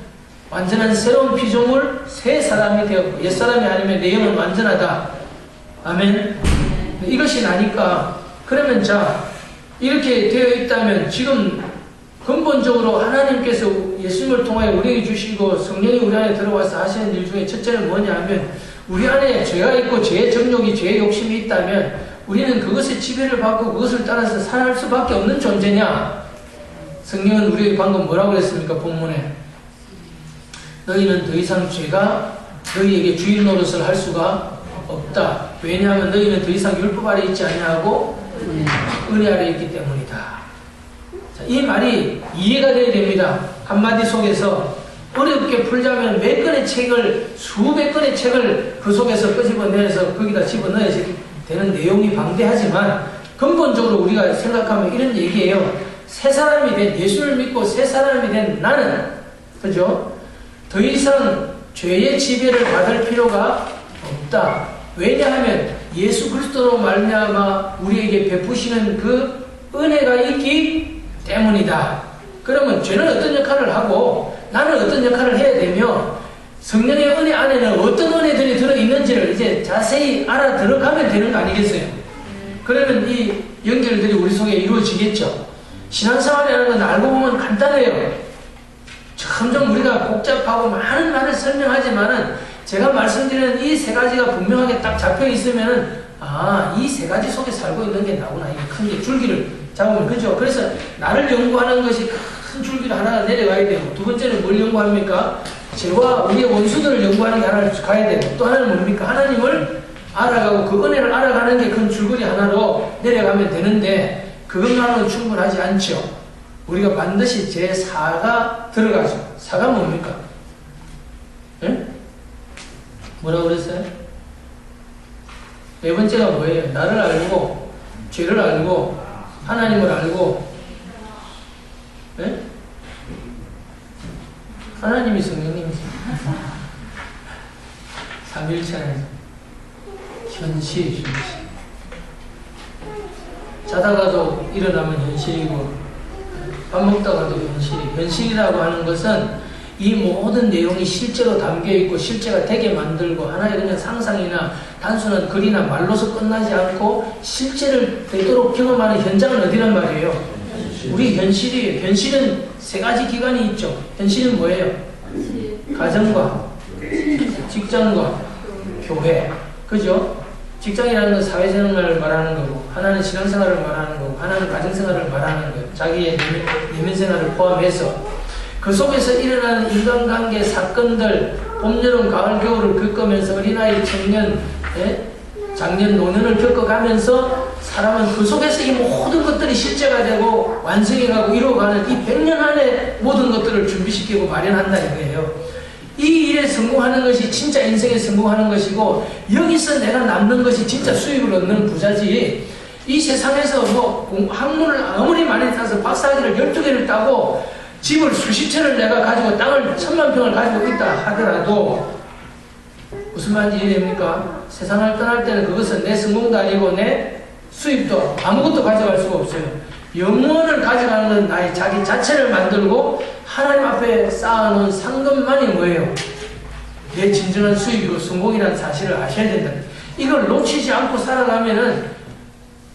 완전한 새로운 피조물, 새 사람이 되었고 옛사람이 아니면 내 영은 완전하다. 아멘. 이것이 나니까, 그러면 자, 이렇게 되어 있다면 지금 근본적으로 하나님께서 예수님을 통하여 우리에게 주시고 성령이 우리 안에 들어와서 하시는 일 중에 첫째는 뭐냐 하면 우리 안에 죄가 있고 죄의 정욕이 죄의 욕심이 있다면 우리는 그것의 지배를 받고 그것을 따라서 살아갈 수밖에 없는 존재냐? 성령은 우리에게 방금 뭐라고 그랬습니까? 본문에 너희는 더 이상 죄가 너희에게 주인 노릇을 할 수가 없다. 왜냐하면 너희는 더 이상 율법 아래 있지 아니하고 은혜 아래 있기 때문이다. 자, 이 말이 이해가 되어야 됩니다. 한마디 속에서 어렵게 풀자면 몇 건의 책을, 수백 건의 책을 그 속에서 끄집어내서 거기다 집어넣어야 되는 내용이 방대하지만 근본적으로 우리가 생각하면 이런 얘기예요. 새 사람이 된, 예수를 믿고 새 사람이 된 나는, 그죠? 더 이상 죄의 지배를 받을 필요가 없다. 왜냐하면 예수 그리스도로 말미암아 우리에게 베푸시는 그 은혜가 있기 때문이다. 그러면 죄는 어떤 역할을 하고 나는 어떤 역할을 해야 되며 성령의 은혜 안에는 어떤 은혜들이 들어있는지를 이제 자세히 알아 들어가면 되는 거 아니겠어요? 그러면 이 연결들이 우리 속에 이루어지겠죠. 신앙생활이라는 건 알고 보면 간단해요. 점점 우리가 복잡하고 많은 말을 설명하지만은 제가 말씀드리는 이 세 가지가 분명하게 딱 잡혀 있으면은 이 세 가지 속에 살고 있는 게 나구나. 이게 큰 게 줄기를 잡으면 그죠? 그래서 나를 연구하는 것이 큰 줄기를 하나 내려가야 되고 두 번째는 뭘 연구합니까? 죄와 우리의 원수들을 연구하는 게 하나 가야 되고 또 하나는 뭡니까? 하나님을 알아가고 그 은혜를 알아가는 게 큰 줄거리 하나로 내려가면 되는데 그것만으로는 충분하지 않죠. 우리가 반드시 제4가 들어가죠. 4가 뭡니까? 응? 뭐라고 그랬어요? 네 번째가 뭐예요? 나를 알고 죄를 알고 하나님을 알고 네? 하나님이 성령님이세요. 삼일체에서 현실. 자다가도 일어나면 현실이고 밥 먹다가도 현실이라고 하는 것은 이 모든 내용이 실제로 담겨있고 실제가 되게 만들고 하나의 그냥 상상이나 단순한 글이나 말로서 끝나지 않고 실제를 되도록 경험하는 현장은 어디란 말이에요? 우리 현실이에요. 현실은 세 가지 기관이 있죠. 현실은 뭐예요? 가정과 직장과 교회. 그죠? 직장이라는 건 사회생활을 말하는 거고 하나는 신앙생활을 말하는 거고 하나는 가정생활을 말하는 거예요. 자기의 내면생활을 포함해서 그 속에서 일어나는 인간관계 사건들 봄, 여름, 가을, 겨울을 겪으면서 어린아이, 청년, 장년, 노년을 겪어가면서 사람은 그 속에서 이 모든 것들이 실제가 되고 완성해가고 이루어가는 이 100년 안에 모든 것들을 준비시키고 마련한다 이거예요. 이 일에 성공하는 것이 진짜 인생에 성공하는 것이고 여기서 내가 남는 것이 진짜 수익을 얻는 부자지 이 세상에서 뭐 학문을 아무리 많이 따서 박사학위를 12개를 따고 집을 수십 채를 내가 가지고 땅을 1000만 평을 가지고 있다 하더라도 무슨 말인지 이해됩니까? 세상을 떠날 때는 그것은 내 성공도 아니고 내 수입도 아무것도 가져갈 수가 없어요. 영원을 가져가는 건 나의 자기 자체를 만들고 하나님 앞에 쌓아놓은 상금만이 뭐예요? 내 진정한 수입이고 성공이라는 사실을 아셔야 된다. 이걸 놓치지 않고 살아가면은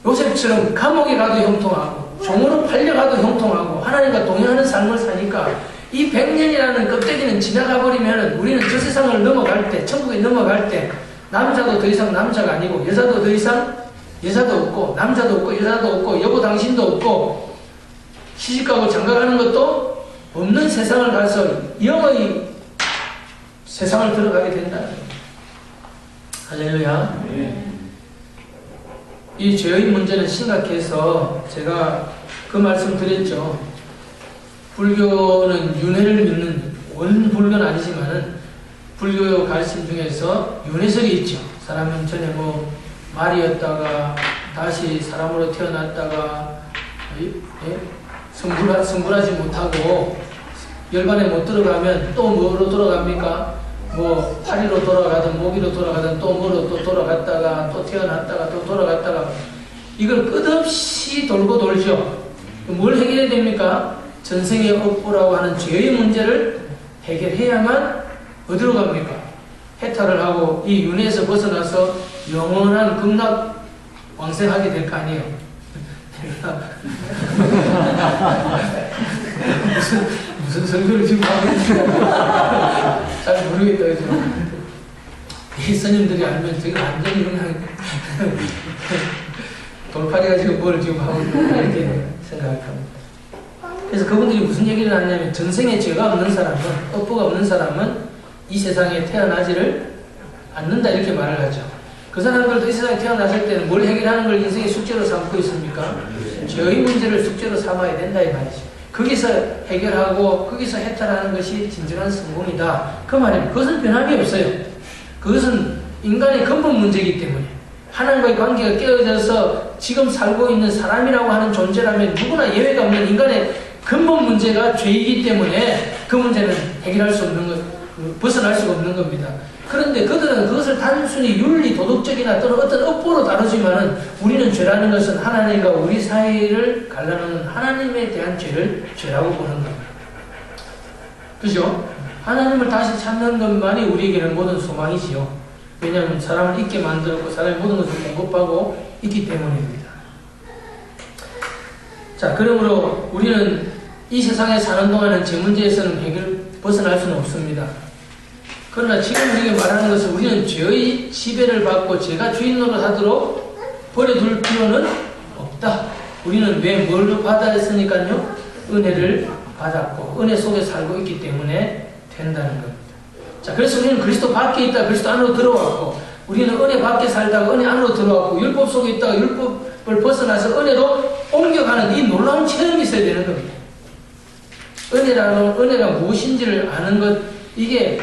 요셉처럼 감옥에 가도 형통하고 종으로 팔려가도 형통하고 하나님과 동행하는 삶을 사니까 이 100년이라는 껍데기는 지나가 버리면 우리는 저 세상을 넘어갈 때 천국에 넘어갈 때 남자도 더 이상 남자가 아니고 여자도 더 이상 여자도 없고 남자도 없고 여자도 없고 여보 당신도 없고 시집가고 장가가는 것도 없는 세상을 가서 영원히 세상을 들어가게 된다. 할렐루야. 이 죄의 문제는 심각해서 제가 그 말씀 드렸죠. 불교는 윤회를 믿는 원불교는 아니지만은 불교 가르침 중에서 윤회설이 있죠. 사람은 전에 뭐 말이었다가 다시 사람으로 태어났다가 성불하지 못하고 열반에 못 들어가면 또 뭐로 돌아갑니까? 뭐 파리로 돌아가든 모기로 돌아가든 또 뭐로 또 돌아갔다가 또 태어났다가 또 돌아갔다가 이걸 끝없이 돌고 돌죠. 뭘 해결해야 됩니까? 전생의 업보라고 하는 죄의 문제를 해결해야만 어디로 갑니까? 해탈을 하고 이 윤회에서 벗어나서 영원한 극락 왕생하게 될 거 아니에요. 무슨 설교를 지금 하고 있는지 잘 모르겠다. 그죠? 이 스님들이 알면 제가 완전히 그냥 돌팔이가 지금 뭘 지금 하고 있는가 이렇게 생각합니다. 그래서 그분들이 무슨 얘기를 하냐면 전생에 죄가 없는 사람은, 업보가 없는 사람은 이 세상에 태어나지를 않는다 이렇게 말을 하죠. 그 사람들도 이 세상에 태어났을 때는 뭘 해결하는 걸 인생의 숙제로 삼고 있습니까? 죄의 문제를 숙제로 삼아야 된다 이 말이죠. 거기서 해결하고 거기서 해탈하는 것이 진정한 성공이다 그 말입니다. 그것은 변함이 없어요. 그것은 인간의 근본 문제이기 때문에 하나님과의 관계가 깨어져서 지금 살고 있는 사람이라고 하는 존재라면 누구나 예외가 없는 인간의 근본 문제가 죄이기 때문에 그 문제는 해결할 수 없는 것, 벗어날 수가 없는 겁니다. 그런데 그들은 그것을 단순히 윤리, 도덕적이나 또는 어떤 업보로 다루지만은 우리는 죄라는 것은 하나님과 우리 사이를 갈라놓는 하나님에 대한 죄를 죄라고 보는 겁니다. 그죠? 하나님을 다시 찾는 것만이 우리에게는 모든 소망이지요. 왜냐하면 사람을 있게 만들었고 사람의 모든 것을 공급하고 있기 때문입니다. 자, 그러므로 우리는 이 세상에 사는 동안은 죄 문제에서는 벗어날 수는 없습니다. 그러나 지금 우리가 말하는 것은 우리는 죄의 지배를 받고 죄가 주인 노릇하도록 버려둘 필요는 없다. 우리는 왜 뭘 받았으니까요? 은혜를 받았고 은혜 속에 살고 있기 때문에 된다는 겁니다. 자, 그래서 우리는 그리스도 밖에 있다가 그리스도 안으로 들어왔고 우리는 은혜 밖에 살다가 은혜 안으로 들어왔고 율법 속에 있다가 율법을 벗어나서 은혜로 옮겨가는 이 놀라운 체험이 있어야 되는 겁니다. 은혜가 무엇인지를 아는 것, 이게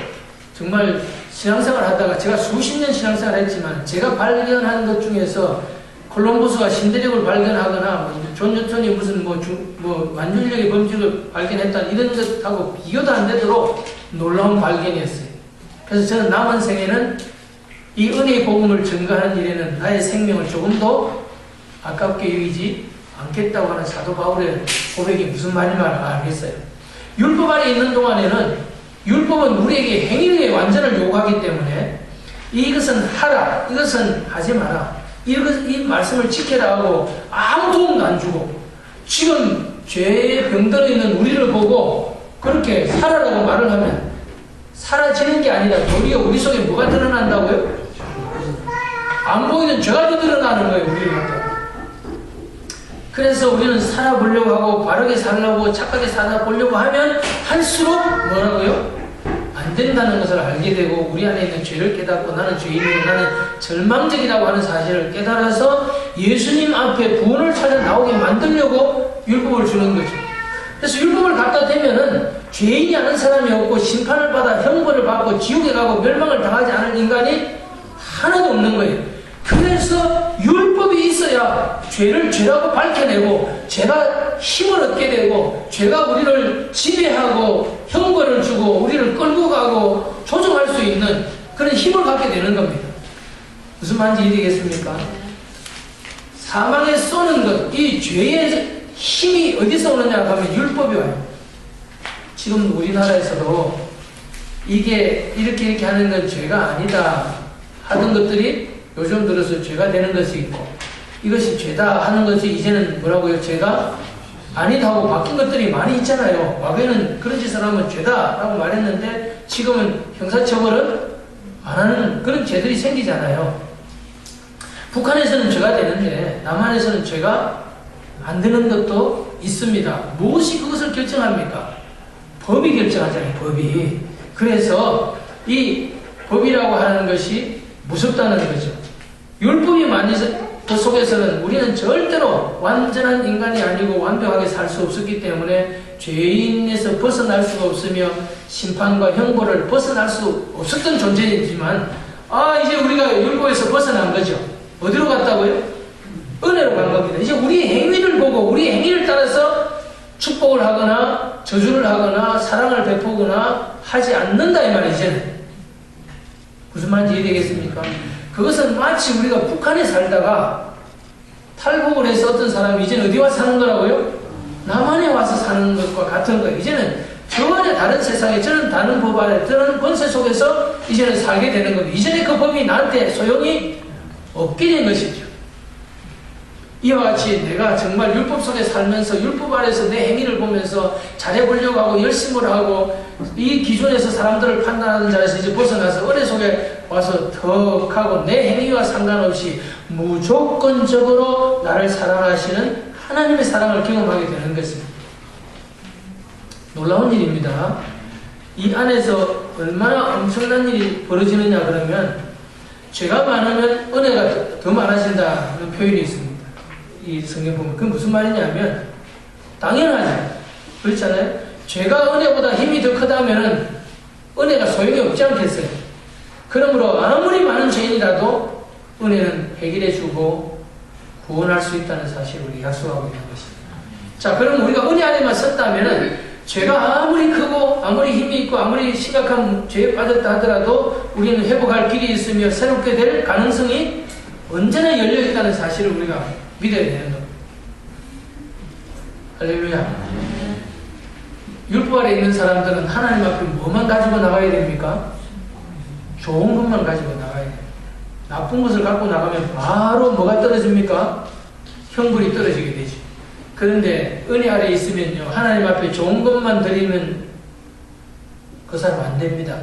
정말 신앙생활 하다가 제가 수십 년 신앙생활 했지만 제가 발견한 것 중에서 콜럼버스가 신대륙을 발견하거나 존 뉴턴이 무슨 완전력의 법칙을 발견했다 이런 것하고 비교도 안 되도록 놀라운 발견이었어요. 그래서 저는 남은 생에는 이 은혜의 복음을 증거하는 일에는 나의 생명을 조금도 아깝게 여기지 않겠다고 하는 사도 바울의 고백이 무슨 말인지 알겠어요. 율법 아래 있는 동안에는 율법은 우리에게 행위의 완전을 요구하기 때문에 이것은 하라, 이것은 하지 마라, 이 말씀을 지켜라 하고 아무 도움도 안 주고 지금 죄에 병들어 있는 우리를 보고 그렇게 살아라고 말을 하면 사라지는 게 아니라 도리어 우리 속에 뭐가 드러난다고요? 안 보이는 죄가 더 드러나는 거예요, 우리한테. 그래서 우리는 살아보려고 하고 바르게 살려고 착하게 살아보려고 하면 할수록 뭐라고요? 안 된다는 것을 알게 되고 우리 안에 있는 죄를 깨닫고 나는 죄인이고 나는 절망적이라고 하는 사실을 깨달아서 예수님 앞에 구원을 찾아 나오게 만들려고 율법을 주는 거죠. 그래서 율법을 갖다 대면은 죄인이 아는 사람이 없고 심판을 받아 형벌을 받고 지옥에 가고 멸망을 당하지 않을 인간이 하나도 없는 거예요. 그래서 율법이 있어야 죄를 죄라고 밝혀내고 죄가 힘을 얻게 되고 죄가 우리를 지배하고 형벌을 주고 우리를 끌고 가고 조종할 수 있는 그런 힘을 갖게 되는 겁니다. 무슨 말인지 이해되겠습니까? 사망에 쏘는 것, 이 죄의 힘이 어디서 오느냐 하면 율법이 와요. 지금 우리나라에서도 이게 이렇게 하는 건 죄가 아니다 하던 것들이 요즘 들어서 죄가 되는 것이 있고 이것이 죄다 하는 것이 이제는 뭐라고요? 죄가 아니다 하고 바뀐 것들이 많이 있잖아요. 과거에는 그런 짓을 하면 죄다 라고 말했는데 지금은 형사처벌은 안 하는 그런 죄들이 생기잖아요. 북한에서는 죄가 되는데 남한에서는 죄가 안 되는 것도 있습니다. 무엇이 그것을 결정합니까? 법이 결정하잖아요. 법이. 그래서 이 법이라고 하는 것이 무섭다는 거죠. 율법이 많은 그 속에서는 우리는 절대로 완전한 인간이 아니고 완벽하게 살 수 없었기 때문에 죄인에서 벗어날 수가 없으며 심판과 형벌을 벗어날 수 없었던 존재이지만 이제 우리가 율법에서 벗어난 거죠. 어디로 갔다고요? 은혜로 간 겁니다. 이제 우리의 행위를 보고 우리의 행위를 따라서 축복을 하거나 저주를 하거나 사랑을 베푸거나 하지 않는다 이 말이죠. 이제는. 무슨 말인지 이해되겠습니까? 그것은 마치 우리가 북한에 살다가 탈북을 해서 어떤 사람이 이제는 어디 와서 사는 거라고요? 남한에 와서 사는 것과 같은 거예요. 이제는 저번에 다른 세상에 저는 다른 법 아래 저는 권세 속에서 이제는 살게 되는 겁니다. 이전에 그 법이 나한테 소용이 없게 된 것이죠. 이와 같이 내가 정말 율법 속에 살면서 율법 아래서 내 행위를 보면서 잘해보려고 하고 열심을 하고 이 기존에서 사람들을 판단하는 자리에서 이제 벗어나서 은혜 속에 와서 더 하고 내 행위와 상관없이 무조건적으로 나를 사랑하시는 하나님의 사랑을 경험하게 되는 것입니다. 놀라운 일입니다. 이 안에서 얼마나 엄청난 일이 벌어지느냐 그러면 죄가 많으면 은혜가 더 많아진다는 표현이 있습니다. 이 성경 보면 그건 무슨 말이냐면 당연하죠. 그렇잖아요. 죄가 은혜보다 힘이 더 크다면 은혜가 소용이 없지 않겠어요. 그러므로 아무리 많은 죄인이라도 은혜는 해결해주고 구원할 수 있다는 사실을 우리 약속하고 있는 것입니다. 자, 그럼 우리가 은혜 안에만 섰다면 죄가 아무리 크고 아무리 힘이 있고 아무리 심각한 죄에 빠졌다 하더라도 우리는 회복할 길이 있으며 새롭게 될 가능성이 언제나 열려있다는 사실을 우리가 믿어야 되는 겁니다. 할렐루야. 율법 아래 있는 사람들은 하나님 앞에 뭐만 가지고 나가야 됩니까? 좋은 것만 가지고 나가야 돼요. 나쁜 것을 갖고 나가면 바로 뭐가 떨어집니까? 형벌이 떨어지게 되죠. 그런데 은혜 아래 있으면요, 하나님 앞에 좋은 것만 드리면 그 사람 안 됩니다.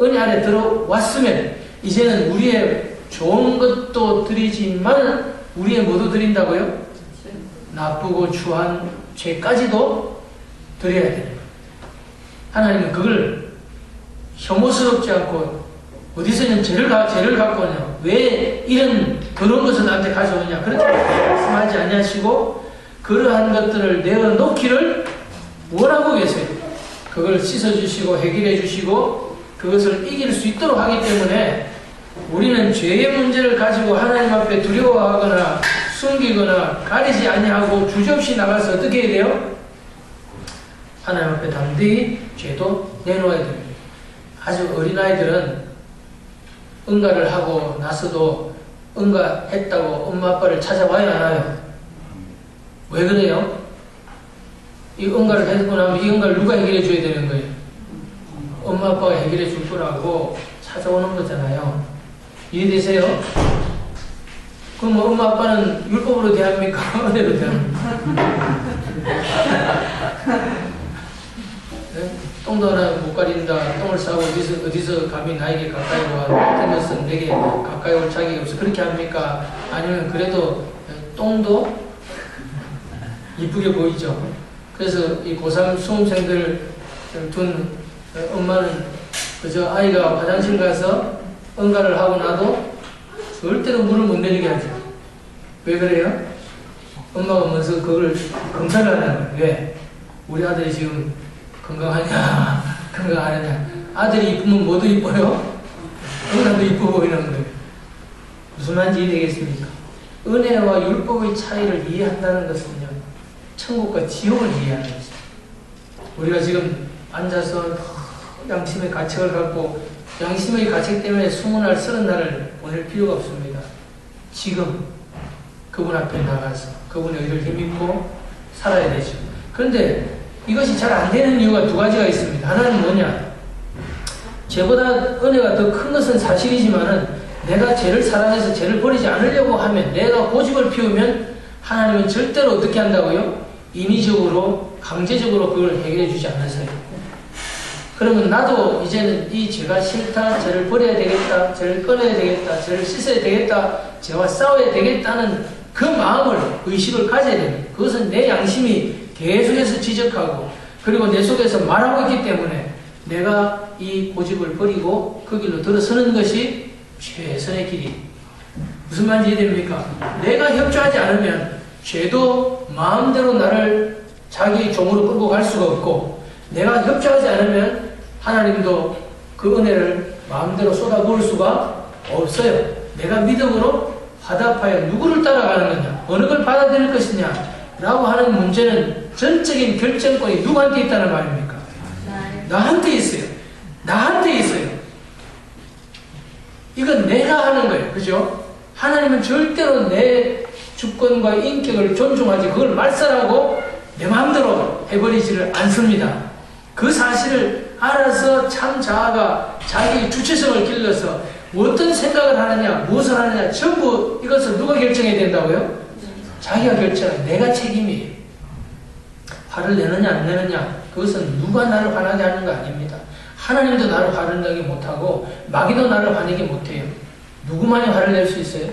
은혜 아래 들어왔으면 이제는 우리의 좋은 것도 드리지만 우리의 뭐도 드린다고요? 나쁘고 추한 죄까지도 드려야 되는 거예요. 하나님은 그걸 혐오스럽지 않고 어디서는 죄를 갖고 오냐, 왜 이런 더러운 것을 나한테 가져오냐, 그렇게 말씀하지 아니하시고 그러한 것들을 내어놓기를 원하고 계세요. 그걸 씻어주시고 해결해주시고 그것을 이길 수 있도록 하기 때문에 우리는 죄의 문제를 가지고 하나님 앞에 두려워하거나 숨기거나 가리지 아니하고 주저없이 나가서 어떻게 해야 돼요? 하나님 앞에 담대히 죄도 내놓아야 됩니다. 아주 어린아이들은 응가를 하고 나서도 응가했다고 엄마 아빠를 찾아와야 하나요? 왜 그래요? 이 응가를 해고 나면 이 응가를 누가 해결해 줘야 되는 거예요? 엄마 아빠가 해결해 줄 거라고 찾아오는 거잖아요. 이해되세요? 그럼 뭐 엄마 아빠는 율법으로 대합니까? 은혜로 대합니까? 네? 똥도 하나 못 가린다. 똥을 싸고 어디서 감히 나에게 가까이 와. 같은 것은 내게 가까이 올 자격이 없어. 그렇게 합니까? 아니면 그래도 똥도 이쁘게 보이죠. 그래서 이 고3 수험생들 둔 엄마는 그저 아이가 화장실 가서 응가를 하고 나도 절대로 물을 못 내리게 하죠. 왜 그래요? 엄마가 먼저 그걸 검사를 하는 거예요. 왜? 우리 아들이 지금 건강하냐, 건강하느냐. 아들이 이쁘면 뭐도 이뻐요? 응가도 이뻐 보이는 거예요. 무슨 말인지 이해되겠습니까? 은혜와 율법의 차이를 이해한다는 것은요, 천국과 지옥을 이해하는 것입니다. 우리가 지금 앉아서 양심의 가책을 갖고 양심의 가책 때문에 20날, 30날을 보낼 필요가 없습니다. 지금 그분 앞에 나가서 그분의 의를 힘입고 살아야 되죠. 그런데 이것이 잘 안 되는 이유가 두 가지가 있습니다. 하나는 뭐냐? 죄보다 은혜가 더 큰 것은 사실이지만은 내가 죄를 사랑해서 죄를 버리지 않으려고 하면, 내가 고집을 피우면 하나님은 절대로 어떻게 한다고요? 인위적으로 강제적으로 그걸 해결해 주지 않으세요. 그러면 나도 이제는 이 죄가 싫다, 죄를 버려야 되겠다, 죄를 끊어야 되겠다, 죄를 씻어야 되겠다, 죄와 싸워야 되겠다는 그 마음을, 의식을 가져야 됩니다. 그것은 내 양심이 계속해서 지적하고 그리고 내 속에서 말하고 있기 때문에 내가 이 고집을 버리고 그 길로 들어서는 것이 최선의 길이. 무슨 말인지 이해됩니까? 내가 협조하지 않으면 죄도 마음대로 나를 자기 종으로 끌고 갈 수가 없고, 내가 협조하지 않으면 하나님도 그 은혜를 마음대로 쏟아부을 수가 없어요. 내가 믿음으로 화답하여 누구를 따라가는 거냐, 어느 걸 받아들일 것이냐 라고 하는 문제는 전적인 결정권이 누구한테 있다는 말입니까? 나한테 있어요. 나한테 있어요. 이건 내가 하는 거예요. 그죠? 하나님은 절대로 내 주권과 인격을 존중하지 그걸 말살하고 내 마음대로 해버리지를 않습니다. 그 사실을 알아서 참 자아가 자기 주체성을 길러서 어떤 생각을 하느냐, 무엇을 하느냐 전부 이것을 누가 결정해야 된다고요? 자기가 결정해. 내가 책임이에요. 화를 내느냐 안 내느냐 그것은 누가 나를 화나게 하는 거 아닙니다. 하나님도 나를 화내게 못하고 마귀도 나를 화내게 못해요. 누구만이 화를 낼 수 있어요?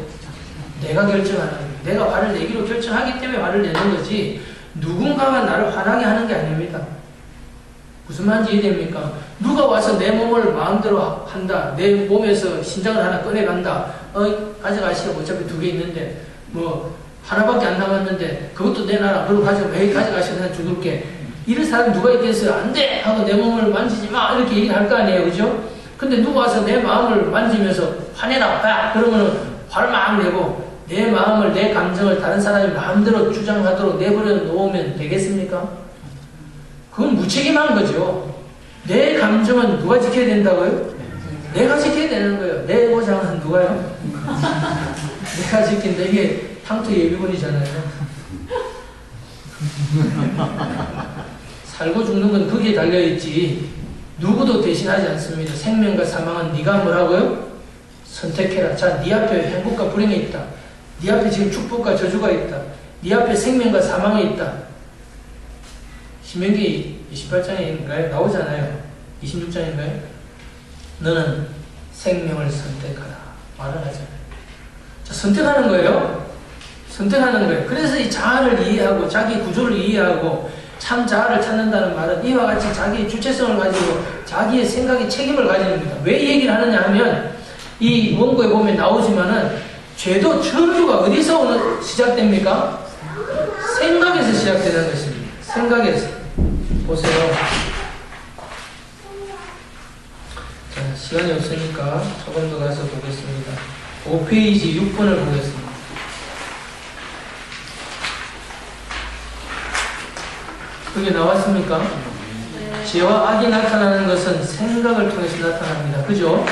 내가 결정하는 거예요. 내가 화를 내기로 결정하기 때문에 화를 내는 거지 누군가가 나를 화나게 하는 게 아닙니다. 무슨 말인지 이해됩니까? 누가 와서 내 몸을 마음대로 한다. 내 몸에서 신장을 하나 꺼내간다. 가져가시오. 어차피 2개 있는데 뭐 하나밖에 안 남았는데 그것도 내놔라. 그럼 왜 가져가시오. 그냥 죽을게. 이런 사람 누가 있겠어요? 안 돼! 하고 내 몸을 만지지 마! 이렇게 얘기를 할 거 아니에요. 그죠? 근데 누가 와서 내 마음을 만지면서 화내라! 야! 그러면 화를 막 내고 내 마음을, 내 감정을 다른 사람이 마음대로 주장하도록 내버려 놓으면 되겠습니까? 그건 무책임한 거죠. 내 감정은 누가 지켜야 된다고요? 내가 지켜야 되는 거예요. 내 보장은 누가요? 내가 지킨다. 이게 탕투 예비군이잖아요. 살고 죽는 건 거기에 달려있지 누구도 대신하지 않습니다. 생명과 사망은 네가 뭐라고요? 선택해라. 자, 네 앞에 행복과 불행이 있다. 네 앞에 지금 축복과 저주가 있다. 네 앞에 생명과 사망이 있다. 신명기 28장인가요? 나오잖아요. 26장인가요? 너는 생명을 선택하라. 말을 하잖아요. 자, 선택하는 거예요. 선택하는 거예요. 그래서 이 자아를 이해하고 자기 구조를 이해하고 참 자아를 찾는다는 말은 이와 같이 자기의 주체성을 가지고 자기의 생각에 책임을 가지는 겁니다. 왜 이 얘기를 하느냐 하면 이 원고에 보면 나오지만은 죄도 전부가 어디서 시작됩니까? 생각에서 시작되는 것입니다. 생각에서. 보세요. 자, 시간이 없으니까 조금 더 가서 보겠습니다. 5페이지 6번을 보겠습니다. 그게 나왔습니까? 네. 죄와 악이 나타나는 것은 생각을 통해서 나타납니다. 그죠?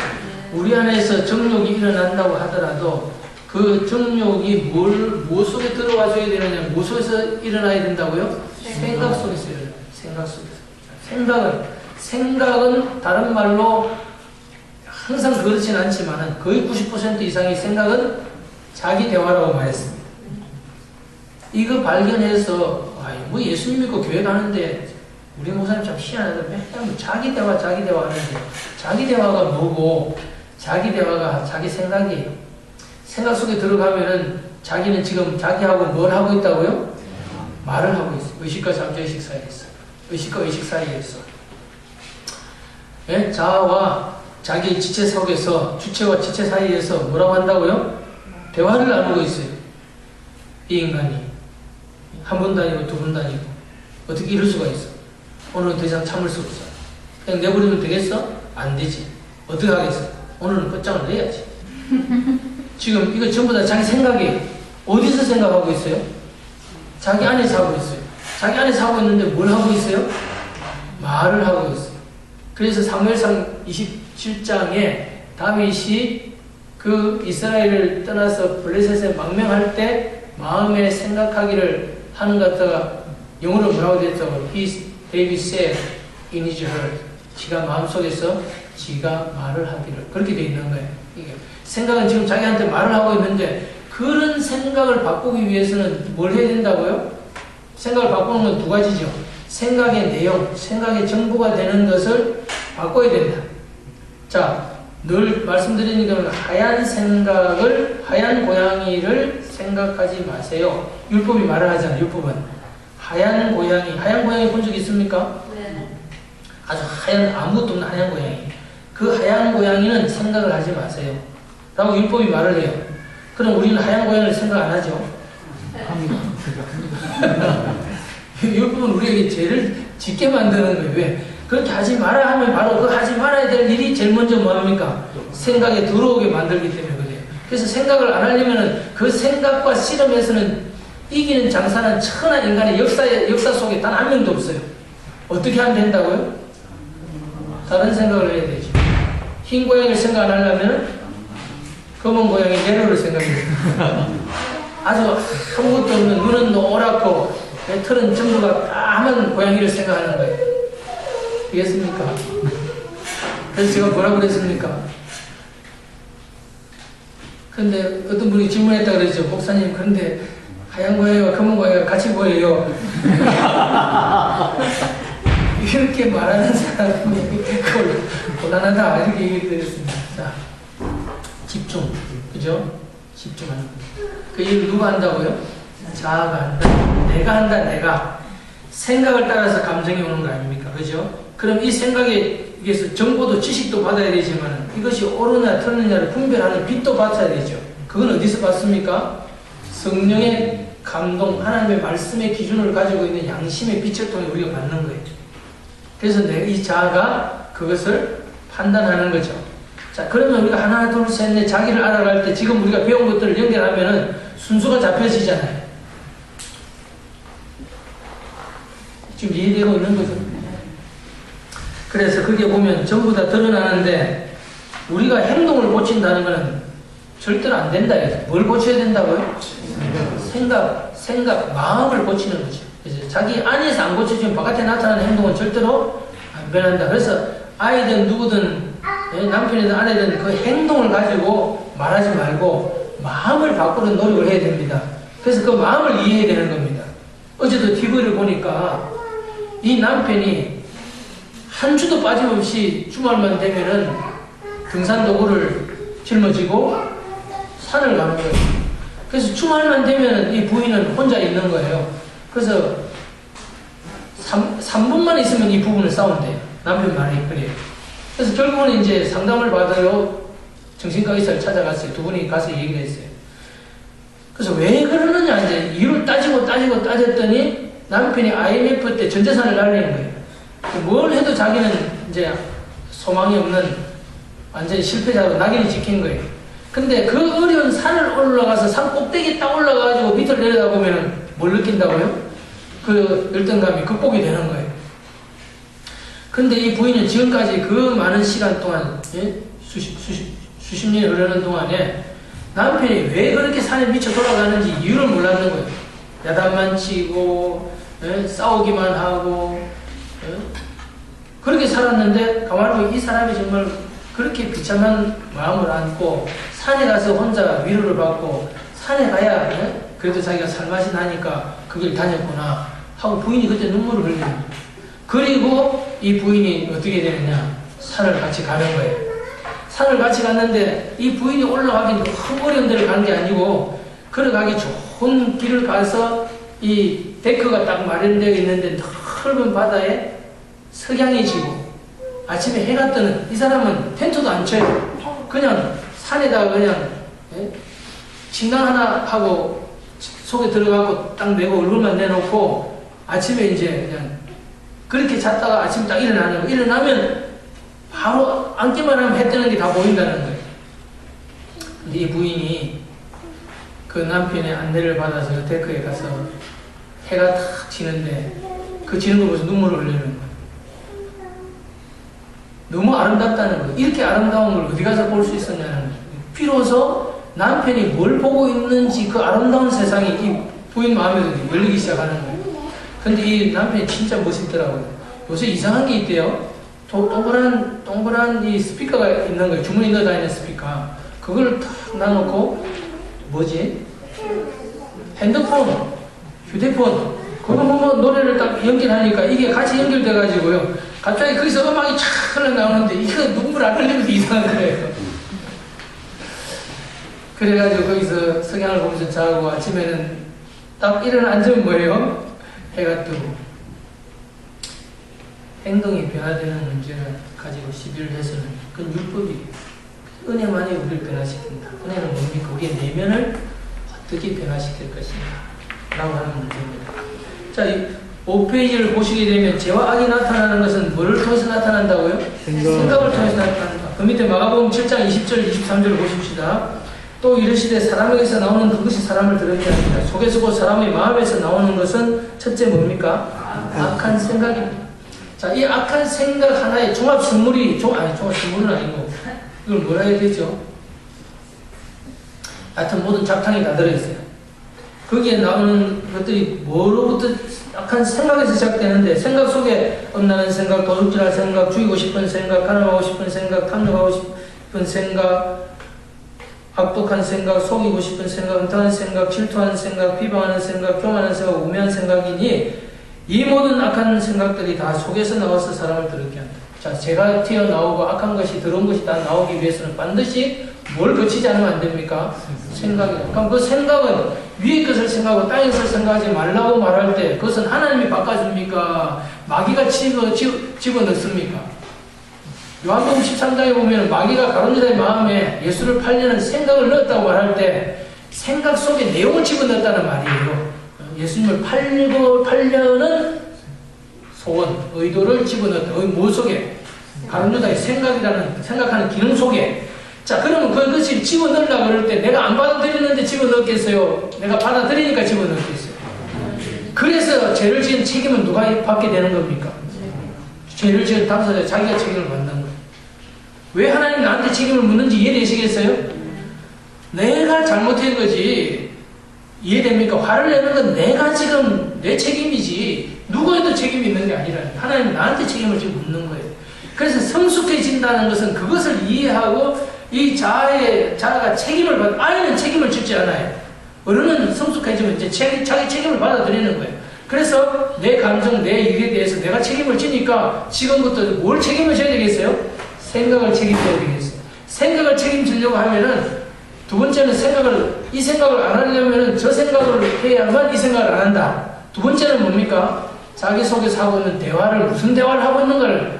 우리 안에서 정욕이 일어난다고 하더라도 그 정욕이 무엇 속에 들어와줘야 되느냐, 무엇 속에서 일어나야 된다고요? 생각 속에서 일어나요. 생각 속에서. 생각은 다른 말로 항상 그렇진 않지만 거의 90% 이상의 생각은 자기 대화라고 말했습니다. 이거 발견해서 뭐 예수님 믿고 교회 가는데 우리 목사님 참 희한하다. 맨날 자기 대화 하는데 자기 대화가 뭐고 자기 대화가 자기 생각이에요. 생각 속에 들어가면은 자기는 지금 자기하고 뭘 하고 있다고요? 말을 하고 있어요. 의식과 잠재의식 사이에서. 의식과 의식 사이에서. 예? 자아와 자기 지체 속에서 주체와 지체 사이에서 뭐라고 한다고요? 대화를 나누고 있어요. 이 인간이. 한 번 다니고 두 번 다니고 어떻게 이럴 수가 있어? 오늘은 더 이상 참을 수 없어. 그냥 내버리면 되겠어? 안 되지. 어떻게 하겠어? 오늘은 끝장을 내야지. 지금 이거 전부 다 자기 생각이 어디서 생각하고 있어요? 자기 안에서 하고 있어요. 자기 안에서 하고 있는데 뭘 하고 있어요? 말을 하고 있어요. 그래서 사무엘상 27장에 다윗이 그 이스라엘을 떠나서 블레셋에 망명할 때 마음에 생각하기를 하는 것 같다가 영어로 뭐라고 됐죠? David said in his heart. 지가 마음속에서 지가 말을 하기를. 그렇게 돼 있는 거예요. 이게. 생각은 지금 자기한테 말을 하고 있는데 그런 생각을 바꾸기 위해서는 뭘 해야 된다고요? 생각을 바꾸는 건 두 가지죠. 생각의 내용, 생각의 정보가 되는 것을 바꿔야 된다. 자, 늘 말씀드리는 게 하얀 고양이를 생각하지 마세요. 율법이 말을 하잖아요. 율법은 하얀 고양이 본 적 있습니까? 네. 아주 하얀, 아무것도 없는 하얀 고양이. 그 하얀 고양이는 생각을 하지 마세요. 라고 율법이 말을 해요. 그럼 우리는 하얀 고양이를 생각 안 하죠? 율법은 우리에게 죄를 짓게 만드는 거예요. 왜? 그렇게 하지 마라 하면 바로 그 하지 말아야 될 일이 제일 먼저 뭐합니까? 생각에 들어오게 만들기 때문에 그래요. 그래서 생각을 안 하려면 그 생각과 씨름에서는 이기는 장사는 천하 인간의 역사 속에 단 한 명도 없어요. 어떻게 하면 된다고요? 다른 생각을 해야 되죠. 흰 고양이를 생각 안 하려면 검은 고양이 네로를 생각해요. 아주 아무것도 없는 눈은 노랗고 털은 전부가 까만 고양이를 생각하는 거예요. 되겠습니까? 그래서 제가 뭐라고 그랬습니까? 근데 어떤 분이 질문했다 그랬죠. 목사님, 그런데 하얀 고양이와 검은 고양이가 같이 보여요. 이렇게 말하는 사람이 곤란하다 이렇게 얘기드렸습니다. 자, 집중, 그죠? 집중하는 거. 그 일을 누가 한다고요? 자아가 한다. 내가 한다. 내가 생각을 따라서 감정이 오는 거 아닙니까? 그죠? 그럼 이 생각에 의해서 정보도 지식도 받아야 되지만 이것이 옳으냐 틀리냐를 분별하는 빛도 받아야 되죠. 그건 어디서 받습니까? 성령의 감동, 하나님의 말씀의 기준을 가지고 있는 양심의 빛을 통해 우리가 받는 거예요. 그래서 이 자아가 그것을 판단하는 거죠. 자, 그러면 우리가 하나, 둘, 셋, 넷 자기를 알아갈 때 지금 우리가 배운 것들을 연결하면은 순수가 잡혀지잖아요. 지금 이해되고 있는 거죠. 그래서 그게 보면 전부 다 드러나는데 우리가 행동을 고친다는 것은 절대로 안 된다. 뭘 고쳐야 된다고요? 생각, 마음을 고치는 거죠. 그래서 자기 안에서 안 고쳐지면 바깥에 나타나는 행동은 절대로 안 변한다. 그래서 아이든 누구든 남편이든 아내든 그 행동을 가지고 말하지 말고 마음을 바꾸는 노력을 해야 됩니다. 그래서 그 마음을 이해해야 되는 겁니다. 어제도 TV를 보니까 이 남편이 한 주도 빠짐없이 주말만 되면은 등산 도구를 짊어지고 산을 가는 거예요. 그래서 주말만 되면 이 부인은 혼자 있는 거예요. 그래서 3분만 있으면 이 부부는 싸운대요. 남편 말이 그래요. 그래서 결국은 이제 상담을 받으러 정신과 의사를 찾아갔어요. 두 분이 가서 얘기를 했어요. 그래서 왜 그러느냐 이제 이유를 따졌더니 남편이 IMF 때 전 재산을 날리는 거예요. 뭘 해도 자기는 이제 소망이 없는 완전히 실패자로 낙인이 찍힌 거예요. 근데 그 어려운 산을 올라가서 산 꼭대기 딱 올라가가지고 밑을 내려다보면 뭘 느낀다고요? 그 열등감이 극복이 되는 거예요. 근데 이 부인은 지금까지 그 많은 시간 동안, 수십 년이 흐르는 동안에 남편이 왜 그렇게 산에 미쳐 돌아가는지 이유를 몰랐는 거예요. 야단만 치고, 싸우기만 하고, 그렇게 살았는데 가만히 보면 이 사람이 정말 그렇게 비참한 마음을 안고 산에 가서 혼자 위로를 받고 산에 가야 그래도 자기가 살맛이 나니까 그 길 다녔구나 하고 부인이 그때 눈물을 흘려요. 그리고 이 부인이 어떻게 되느냐, 산을 같이 가는 거예요. 산을 같이 갔는데 이 부인이 올라가기 너무 어려운 데를 간 게 아니고 걸어가기 좋은 길을 가서 이 데크가 딱 마련되어 있는데 넓은 바다에 석양이 지고 아침에 해가 뜨는, 이 사람은 텐트도 안 쳐요. 그냥 산에다가 그냥 침낭 하나 하고 속에 들어가고 딱 내고 얼굴만 내놓고 아침에 이제 그냥 그렇게 잤다가 아침 딱 일어나는 거. 일어나면 바로 앉기만 하면 해 뜨는 게 다 보인다는 거예요. 근데 이 부인이 그 남편의 안내를 받아서 데크에 가서 해가 탁 지는데 그 지는 걸 보면서 눈물을 흘리는 거예요. 너무 아름답다는 거예요. 이렇게 아름다운 걸 어디 가서 볼 수 있었냐는 거예요. 비로소 남편이 뭘 보고 있는지 그 아름다운 세상이 이 부인 마음에 열리기 시작하는 거예요. 근데 이 남편이 진짜 멋있더라고요. 요새 이상한 게 있대요. 동그란 이 스피커가 있는 거예요. 주머니 넣어 다니는 스피커. 그걸 탁 놔놓고, 뭐지? 핸드폰, 휴대폰, 그거 뭐 노래를 딱 연결하니까 이게 같이 연결돼가지고요. 갑자기 거기서 음악이 촥 흘러나오는데 이거 눈물 안 흘리면서 이상한 거예요. 그래가지고 거기서 석양을 보면서 자고 아침에는 딱 일어나 앉으면 뭐예요? 해가 뜨고. 행동이 변화되는 문제를 가지고 시비를 해서는 그건 율법이에요. 은혜만이 우리를 변화시킨다. 은혜는 뭡니까? 우리의 내면을 어떻게 변화시킬 것인가 라고 하는 문제입니다. 자, 이 5페이지를 보시게 되면 죄와 악이 나타나는 것은 뭐를 통해서 나타난다고요? 생각을 통해서 나타난다. 그 밑에 마가복음 7장 20절 23절을 보십시다. 또 이르시되 사람에게서 나오는 그것이 사람을 더럽게 합니다. 속에서 곧 사람의 마음에서 나오는 것은 첫째 뭡니까? 악한 생각입니다. 자, 이 악한 생각 하나의 종합 선물이, 종합 선물은 아니고 이걸 뭐라 해야 되죠? 하여튼 모든 작탕이 다 들어있어요. 거기에 나오는 것들이 뭐로부터 악한 생각에서 시작되는데, 생각 속에 엄나는 생각, 도둑질할 생각, 죽이고 싶은 생각, 가늠하고 싶은 생각, 탐욕하고 싶은 생각, 악독한 생각, 속이고 싶은 생각, 응당하는 생각, 질투하는 생각, 비방하는 생각, 교만하는 생각, 우매한 생각이니 이 모든 악한 생각들이 다 속에서 나와서 사람을 더럽게 한다. 자, 제가 튀어나오고 악한 것이 더러운 것이 다 나오기 위해서는 반드시 뭘 거치지 않으면 안 됩니까? 생각이다. 그럼 그 생각은 위의 것을 생각하고 땅의 것을 생각하지 말라고 말할 때 그것은 하나님이 바꿔줍니까? 마귀가 집어넣습니까? 요한복음 13장에 보면 마귀가 가룟유다의 마음에 예수를 팔려는 생각을 넣었다고 말할 때 생각 속에 내용을 집어넣었다는 말이에요. 예수님을 팔려는 소원, 의도를 집어넣었다. 뭐 속에? 가룟유다의 생각하는 기능 속에. 자, 그러면 그것이 집어넣으려고 그럴 때 내가 안 받아들이는데 집어넣겠어요? 내가 받아들이니까 집어넣겠어요? 그래서 죄를 지은 책임은 누가 받게 되는 겁니까? 죄를 지은 당사자 자기가 책임을 받는 거예요. 왜 하나님 나한테 책임을 묻는지 이해되시겠어요? 내가 잘못한 거지. 이해됩니까? 화를 내는 건 내가 지금 내 책임이지 누구에도 책임이 있는 게 아니라 하나님 나한테 책임을 지금 묻는 거예요. 그래서 성숙해진다는 것은 그것을 이해하고 이 자아가 책임을 아이는 책임을 짓지 않아요. 어른은 성숙해지면 이제 자기 책임을 받아들이는 거예요. 그래서 내 감정, 내 일에 대해서 내가 책임을 지니까 지금부터 뭘 책임을 져야 되겠어요? 생각을 책임져야 되겠어요. 생각을 책임지려고 하면은 두 번째는 이 생각을 안 하려면은 저 생각을 해야만 이 생각을 안 한다. 두 번째는 뭡니까? 자기 속에서 하고 있는 대화를 무슨 대화를 하고 있는 걸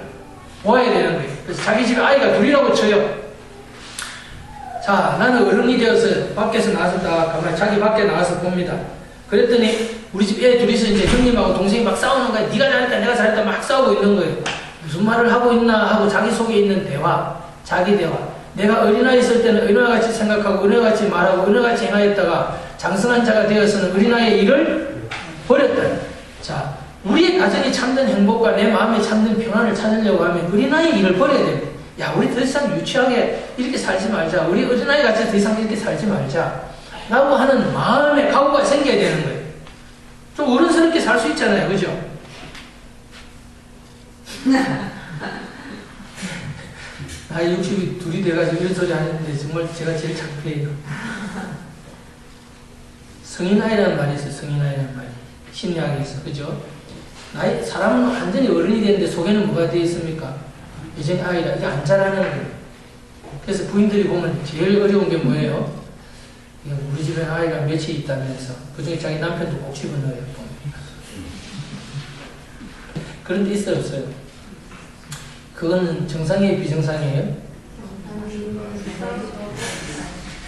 보아야 되는 거예요. 그래서 자기 집에 아이가 둘이라고 쳐요. 자, 나는 어른이 되어서 밖에서 나섰다. 가만히 자기 밖에 나가서 봅니다. 그랬더니 우리 집 애 둘이서 이제 형님하고 동생이 막 싸우는 거야. 네가 잘했다, 내가 잘했다 막 싸우고 있는 거예요. 무슨 말을 하고 있나 하고 자기 속에 있는 대화, 자기 대화. 내가 어린아이 있을 때는 어린아이 같이 생각하고 어린아이 같이 말하고 어린아이 같이 행하였다가 장성한 자가 되어서는 어린아이의 일을 버렸다. 자, 우리의 가정이 참된 행복과 내 마음에 참된 평안을 찾으려고 하면 어린아이의 일을 버려야 돼요. 야, 우리 더 이상 유치하게 이렇게 살지 말자. 우리 어린아이 같이 더 이상 이렇게 살지 말자. 라고 하는 마음의 각오가 생겨야 되는 거예요. 좀 어른스럽게 살 수 있잖아요. 그죠? 나이 60이 둘이 돼가지고 이런 소리 하는데 정말 제가 제일 창피해요. 성인아이라는 말이 있어요. 성인아이라는 말이. 심리학에서. 그죠? 사람은 완전히 어른이 되는데 속에는 뭐가 되어 있습니까? 예전에 아이라 이게 안 자라는 거예요. 그래서 부인들이 보면 제일 어려운 게 뭐예요? 우리 집에 아이가 며칠 있다면서 그중에 자기 남편도 꼭 집어넣어요. 그런 데 있어요? 없어요? 그거는 정상이에요? 비정상이에요?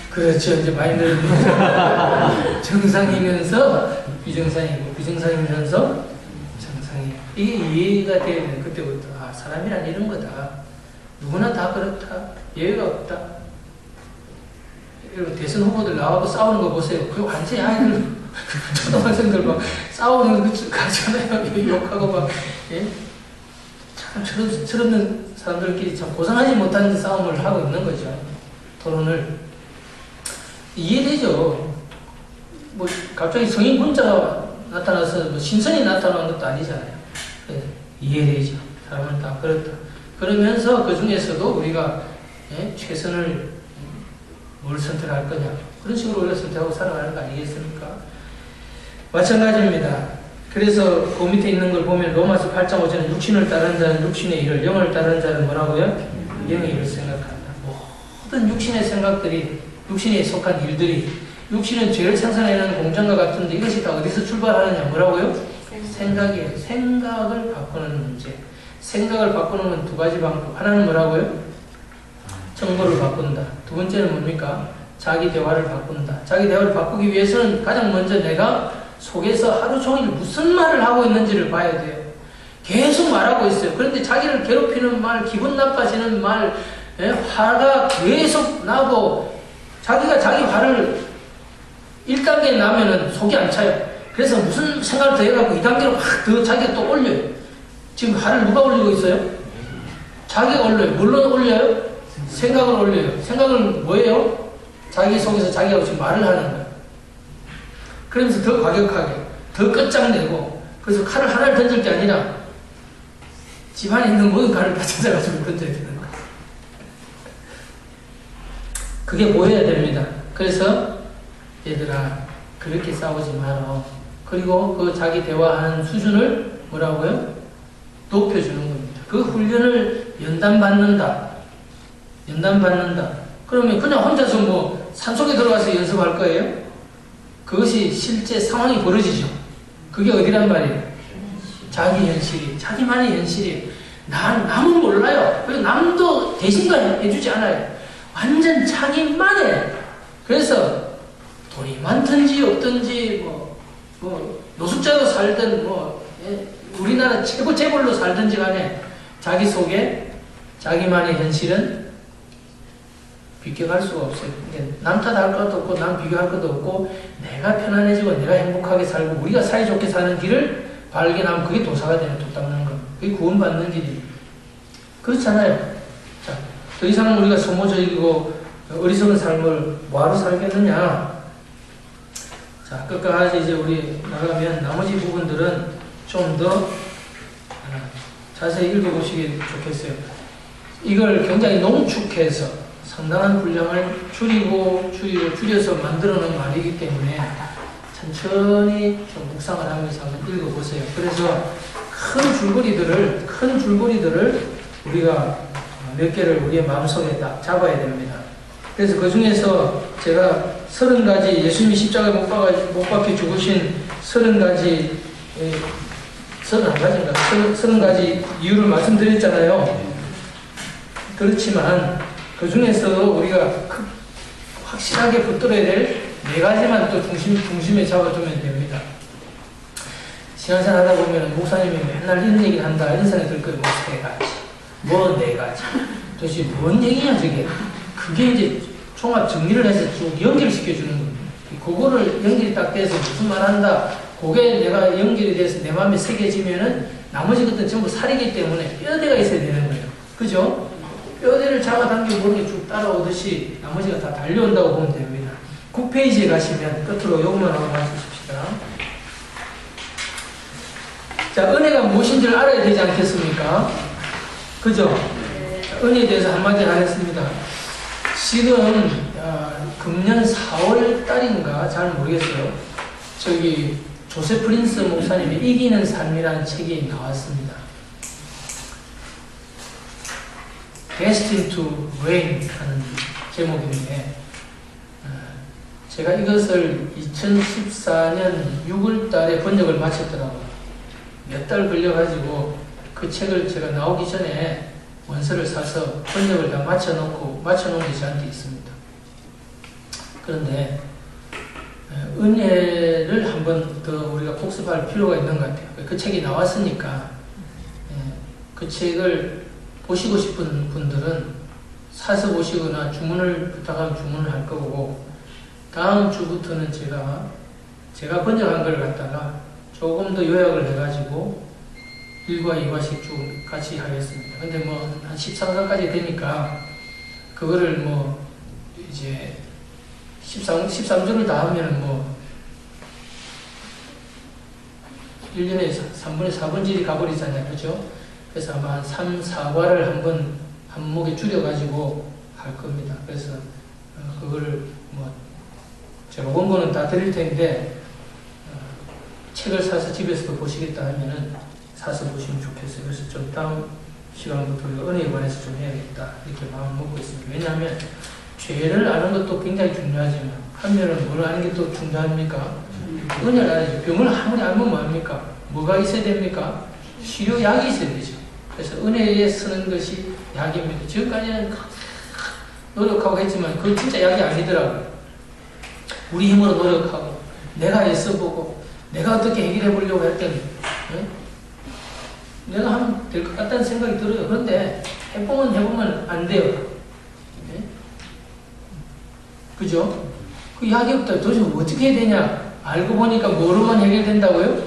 그렇죠. 이제 많이 늘어요. 정상이면서 비정상이고 비정상이면서 정상이에요. 이게 이해가 돼야 돼요. 그때부터 사람이란 이런 거다. 누구나 다 그렇다. 예외가 없다. 여러분 대선 후보들 나와서 싸우는 거 보세요. 그 완전히 아이들 초등학생들 막 싸우는 거 가잖아요. 욕하고 막 예? 참 철없는 사람들끼리 참 고상하지 못하는 싸움을 하고 있는 거죠. 토론을 이해되죠. 뭐 갑자기 성인 혼자가 나타나서 뭐 신선이 나타나는 것도 아니잖아요. 이해되죠. 사람은 다 그렇다. 그러면서 그 중에서도 우리가 예? 최선을 뭘 선택할 거냐 그런 식으로 우리가 선택하고 살아가는 거 아니겠습니까? 마찬가지입니다. 그래서 그 밑에 있는 걸 보면 로마서 8장 5절에 육신을 따르는 자는 육신의 일을, 영을 따르는 자는 뭐라고요? 영의 일을 생각한다. 모든 육신의 생각들이, 육신에 속한 일들이, 육신은 죄를 생산해내는 공장과 같은데 이것이 다 어디서 출발하느냐? 뭐라고요? 생각이에요. 생각을 바꾸는 문제. 생각을 바꾸는 건 두 가지 방법. 하나는 뭐라고요? 정보를 바꾼다. 두 번째는 뭡니까? 자기 대화를 바꾼다. 자기 대화를 바꾸기 위해서는 가장 먼저 내가 속에서 하루 종일 무슨 말을 하고 있는지를 봐야 돼요. 계속 말하고 있어요. 그런데 자기를 괴롭히는 말, 기분 나빠지는 말, 화가 계속 나고 자기가 자기 화를 1단계 나면은 속이 안 차요. 그래서 무슨 생각을 더 해갖고 2단계로 확 더 자기가 또 올려요. 지금 화를 누가 올리고 있어요? 자기가 올려요. 물론 올려요? 생각을 올려요. 생각은 뭐예요? 자기 속에서 자기하고 지금 말을 하는 거예요. 그러면서 더 과격하게, 더 끝장내고, 그래서 칼을 하나를 던질 게 아니라 집안에 있는 모든 칼을 다 찾아가지고 던져야 되는 거예요. 그게 보여야 됩니다. 그래서 얘들아 그렇게 싸우지 마라. 그리고 그 자기 대화하는 수준을 뭐라고요? 높여주는 겁니다. 그 훈련을 연단받는다. 그러면 그냥 혼자서 뭐 산속에 들어가서 연습할 거예요? 그것이 실제 상황이 벌어지죠. 그게 어디란 말이에요? 자기 현실이, 자기만의 현실이. 남은 몰라요. 그리고 남도 대신가 해주지 않아요. 완전 자기만의. 그래서 돈이 많든지 없든지 뭐 노숙자로 살든 우리나라 최고 재벌로 살든지 간에 자기 속에 자기만의 현실은 비교할 수가 없어요. 남 탓할 것도 없고 남 비교할 것도 없고 내가 편안해지고 내가 행복하게 살고 우리가 사이좋게 사는 길을 발견하면 그게 도사가 되는 뚝 닦는 거. 그게 구원받는 길입니다. 그렇잖아요. 자, 더 이상 우리가 소모적이고 어리석은 삶을 뭐하러 살겠느냐. 자, 끝까지 이제 우리 나가면 나머지 부분들은 좀 더 자세히 읽어보시기 좋겠어요. 이걸 굉장히 농축해서 상당한 분량을 줄여서 만들어 놓은 말이기 때문에 천천히 좀 묵상을 하면서 한번 읽어보세요. 그래서 큰 줄거리들을 우리가 몇 개를 우리의 마음속에 딱 잡아야 됩니다. 그래서 그 중에서 제가 30가지 예수님이 십자가에 못 박혀 죽으신 30가지 이유를 말씀드렸잖아요. 그렇지만 그 중에서 우리가 확실하게 붙들어야 될 4가지만 또 중심에 잡아두면 됩니다. 신앙생활 하다 보면 목사님이 맨날 이런 얘기를 한다 이런 생각이 들 거예요. 뭐 4가지. 도대체 뭔 얘기냐 저게. 그게 이제 종합 정리를 해서 쭉 연결시켜주는 겁니다. 그거를 연결이 딱 돼서 무슨 말 한다. 그게 내가 연결이 돼서 내 마음에 새겨지면은 나머지 것들은 전부 살이기 때문에 뼈대가 있어야 되는 거예요. 그죠? 뼈대를 잡아당겨 모르게 쭉 따라오듯이 나머지가 다 달려온다고 보면 됩니다. 9페이지에 가시면 끝으로 요것만 한번 봐주십시다. 자, 은혜가 무엇인지를 알아야 되지 않겠습니까? 그죠? 은혜에 대해서 한마디 하겠습니다. 지금 금년 4월 달인가 잘 모르겠어요. 저기 조세 프린스 목사님의 이기는 삶이라는 책이 나왔습니다. Destined to Reign 하는 제목인데 제가 이것을 2014년 6월 달에 번역을 마쳤더라고요. 몇 달 걸려가지고 그 책을 제가 나오기 전에 원서를 사서 번역을 다 마쳐놓은 게 저한테 있습니다. 그런데 은혜를 한번 더 우리가 복습할 필요가 있는 것 같아요. 그 책이 나왔으니까 그 책을 보시고 싶은 분들은 사서 보시거나 주문을 부탁하면 주문을 할 거고 다음 주부터는 제가 번역한 걸 갖다가 조금 더 요약을 해가지고 1과 2과씩 쭉 같이 하겠습니다. 근데 뭐 한 13과까지 되니까 그거를 뭐 이제 13주를 다 하면은 뭐 1년에 3분의 4분질이 가버리잖아요. 그죠? 그래서 아마 한 3, 4과를 한번 한목에 줄여가지고 할 겁니다. 그래서 그거를 뭐 제가 원고는 다 드릴 텐데 책을 사서 집에서도 보시겠다 하면은 사서 보시면 좋겠어요. 그래서 좀 다음 시간부터 은혜에 관해서 좀 해야겠다 이렇게 마음 먹고 있습니다. 왜냐하면 죄를 아는 것도 굉장히 중요하지만 한면은 뭘 아는 게 또 중요합니까? 은혜를 알아야죠. 병을 아무리 알면 뭐합니까? 뭐가 있어야 됩니까? 치료약이 있어야 되죠. 그래서 은혜에 쓰는 것이 약입니다. 지금까지는 노력하고 했지만 그건 진짜 약이 아니더라고요. 우리 힘으로 노력하고 내가 애써보고 내가 어떻게 해결해 보려고 했더니 내가 하면 될 것 같다는 생각이 들어요. 그런데 해보면 안 돼요. 그죠? 그 약이 없다. 도대체 어떻게 해야 되냐? 알고 보니까 뭐로만 해결된다고요?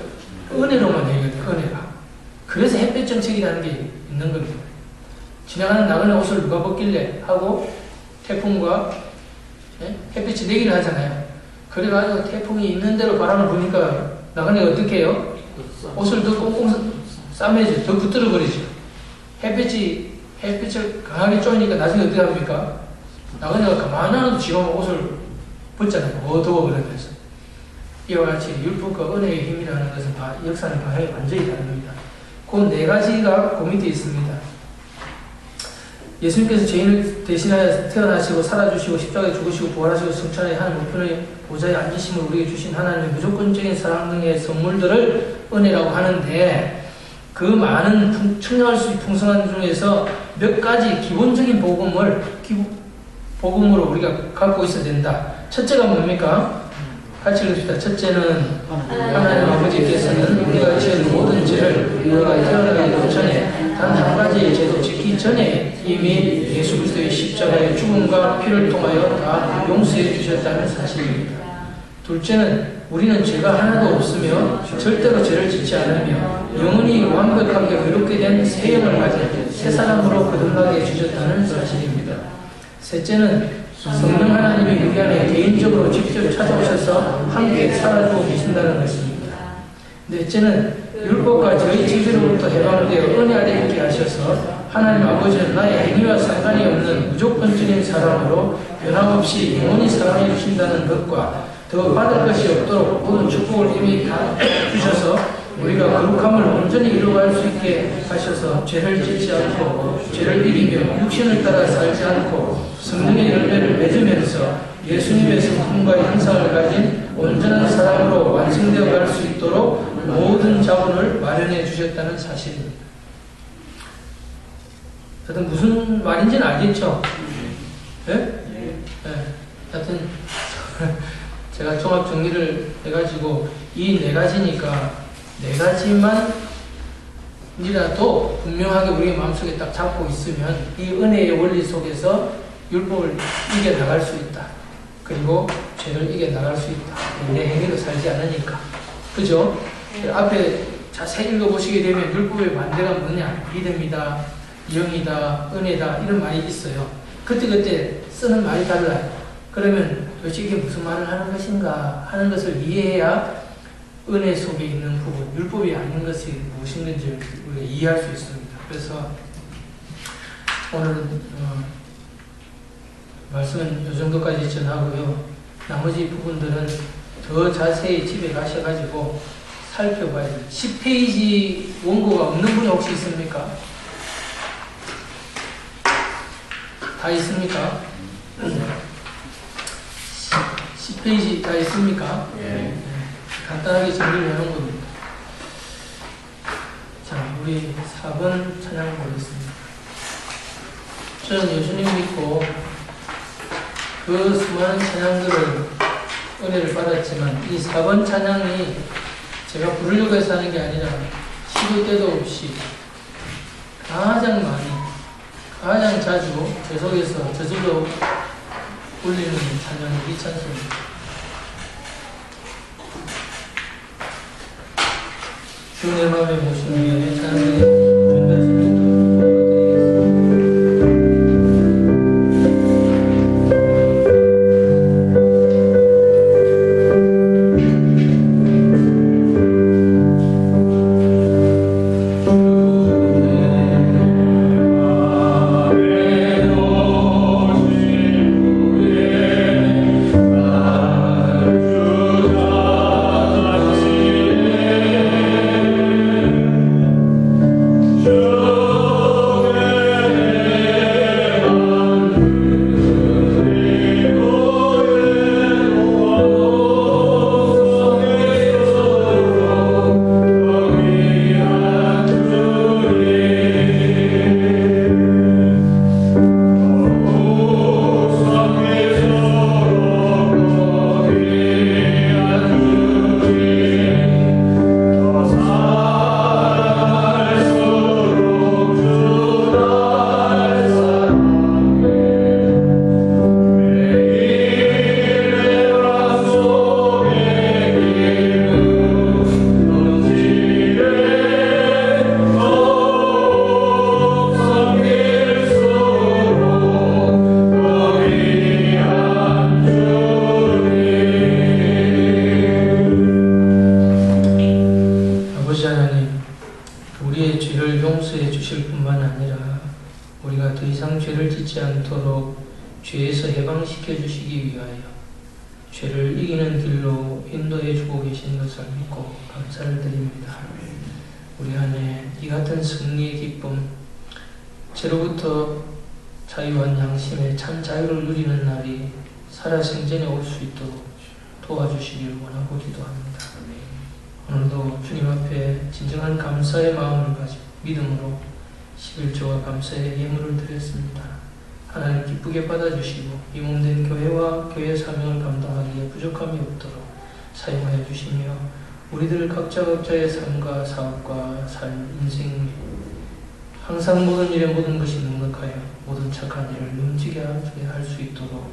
은혜로만 해결돼요. 은혜가. 그래서 햇볕 정책이라는 게 있는 겁니다. 지나가는 나그네 옷을 누가 벗길래 하고 태풍과 햇빛이 내기를 하잖아요. 그래가지고 태풍이 있는 대로 바람을 부니까 나그네가 어떻게 해요? 옷을 더 꽁꽁 싸매죠. 더 붙들어 버리죠. 햇빛을 강하게 쪼이니까 나중에 어떻게 합니까? 나그네가 가만히 놔도 지가 옷을 벗잖아요. 어두워 그러면서. 이와 같이 율법과 은혜의 힘이라는 것은 역사는 방향이 완전히 다릅니다. 그 네 가지가 그 밑에 있습니다. 예수님께서 죄인을 대신하여 태어나시고 살아주시고 십자가에 죽으시고 부활하시고 승천하여 하는 우편의 보좌에 앉으심을 우리에게 주신 하나님의 무조건적인 사랑 등의 선물들을 은혜라고 하는데, 그 많은 측량할 수 있는 풍성한 중에서 몇 가지 기본적인 복음으로 우리가 갖고 있어야 된다. 첫째가 뭡니까? 같이 읽읍시다. 첫째는 하나님 아버지께서는 우리가 지은 모든 죄를 우리가 태어나기 전에 단 한 가지의 죄도 짓기 전에 이미 예수 그리스도의 십자가의 죽음과 피를 통하여 다 용서해 주셨다는 사실입니다. 둘째는 우리는 죄가 하나도 없으며 절대로 죄를 짓지 않으며 영원히 완벽하게 의롭게 된 새 영을 가진 새 사람으로 거듭나게 해주셨다는 사실입니다. 셋째는 성령 하나님이 우리 안에 개인적으로 직접 찾아오셔서 함께 살아주고 계신다는 것입니다. 넷째는 율법과 저희 죄로부터 해방되어 은혜 아래 있게 하셔서 하나님 아버지는 나의 행위와 상관이 없는 무조건적인 사랑으로 변함없이 영원히 사랑해 주신다는 것과 더 받을 것이 없도록 모든 축복을 이미 다 주셔서 우리가 거룩함을 온전히 이루어갈 수 있게 하셔서 죄를 짓지 않고 죄를 이기며 육신을 따라 살지 않고 성령의 열매를 맺으면서 예수님의 성품과 형상을 가진 온전한 사람으로 완성되어 갈 수 있도록 모든 자원을 마련해 주셨다는 사실입니다. 하여튼 무슨 말인지는 알겠죠? 예? 네. 하여튼 제가 종합 정리를 해가지고 이 네 가지니까 네 가지만 이라도 분명하게 우리 마음속에 딱 잡고 있으면 이 은혜의 원리 속에서 율법을 이겨나갈 수 있다. 그리고 죄를 이겨나갈 수 있다. 내 행위로 살지 않으니까. 그죠? 앞에 자세히 읽어보시게 되면 율법의 반대가 뭐냐? 믿음이다, 영이다, 은혜다 이런 말이 있어요. 그때그때 쓰는 말이 달라요. 그러면 도대체 이게 무슨 말을 하는 것인가 하는 것을 이해해야 은혜 속에 있는 부분, 율법이 아닌 것이 무엇인지 우리가 이해할 수 있습니다. 그래서 오늘 말씀은 이 정도까지 전하고요. 나머지 부분들은 더 자세히 집에 가셔가지고 살펴봐야 돼요. 10페이지 원고가 없는 분이 혹시 있습니까? 다 있습니까? 10페이지 다 있습니까? 네. 간단하게 정리를 해놓은 겁니다. 자, 우리 4번 찬양 보겠습니다. 저는 예수님 믿고 그 수많은 찬양들을 은혜를 받았지만 이 4번 찬양이 제가 부르려고 해서 하는 게 아니라 시도 때도 없이 가장 많이, 가장 자주 제 속에서 저절로 울리는 찬양이 이 찬송입니다. 주의 마음에 모시는 찬양의 준비하십니다. 죄에서 해방시켜 주시기 위하여 죄를 이기는 길로 인도해 주고 계신 것을 믿고 감사를 드립니다. 우리 안에 이 같은 승리의 기쁨, 죄로부터 자유한 양심의 참 자유를 누리는 날이 살아생전에 올 수 있도록 도와주시길 원하고 기도합니다. 오늘도 주님 앞에 진정한 감사의 마음을 가지고 믿음으로 11조와 감사의 예물을 드렸습니다. 하나님 기쁘게 받아주시고 이 몸된 교회와 교회 사명을 감당하기에 부족함이 없도록 사용하여 주시며 우리들 각자의 삶과 사업과 삶, 인생 항상 모든 일에 모든 것이 넉넉하여 모든 착한 일을 넘치게 할 수 있도록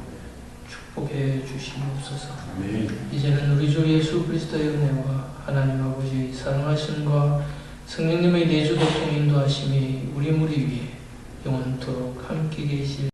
축복해 주시옵소서. 이제는 우리 주 예수 그리스도의 은혜와 하나님 아버지의 사랑하심과 성령님의 내주도통 인도하심이 우리 무리 위에 영원토록 함께 계실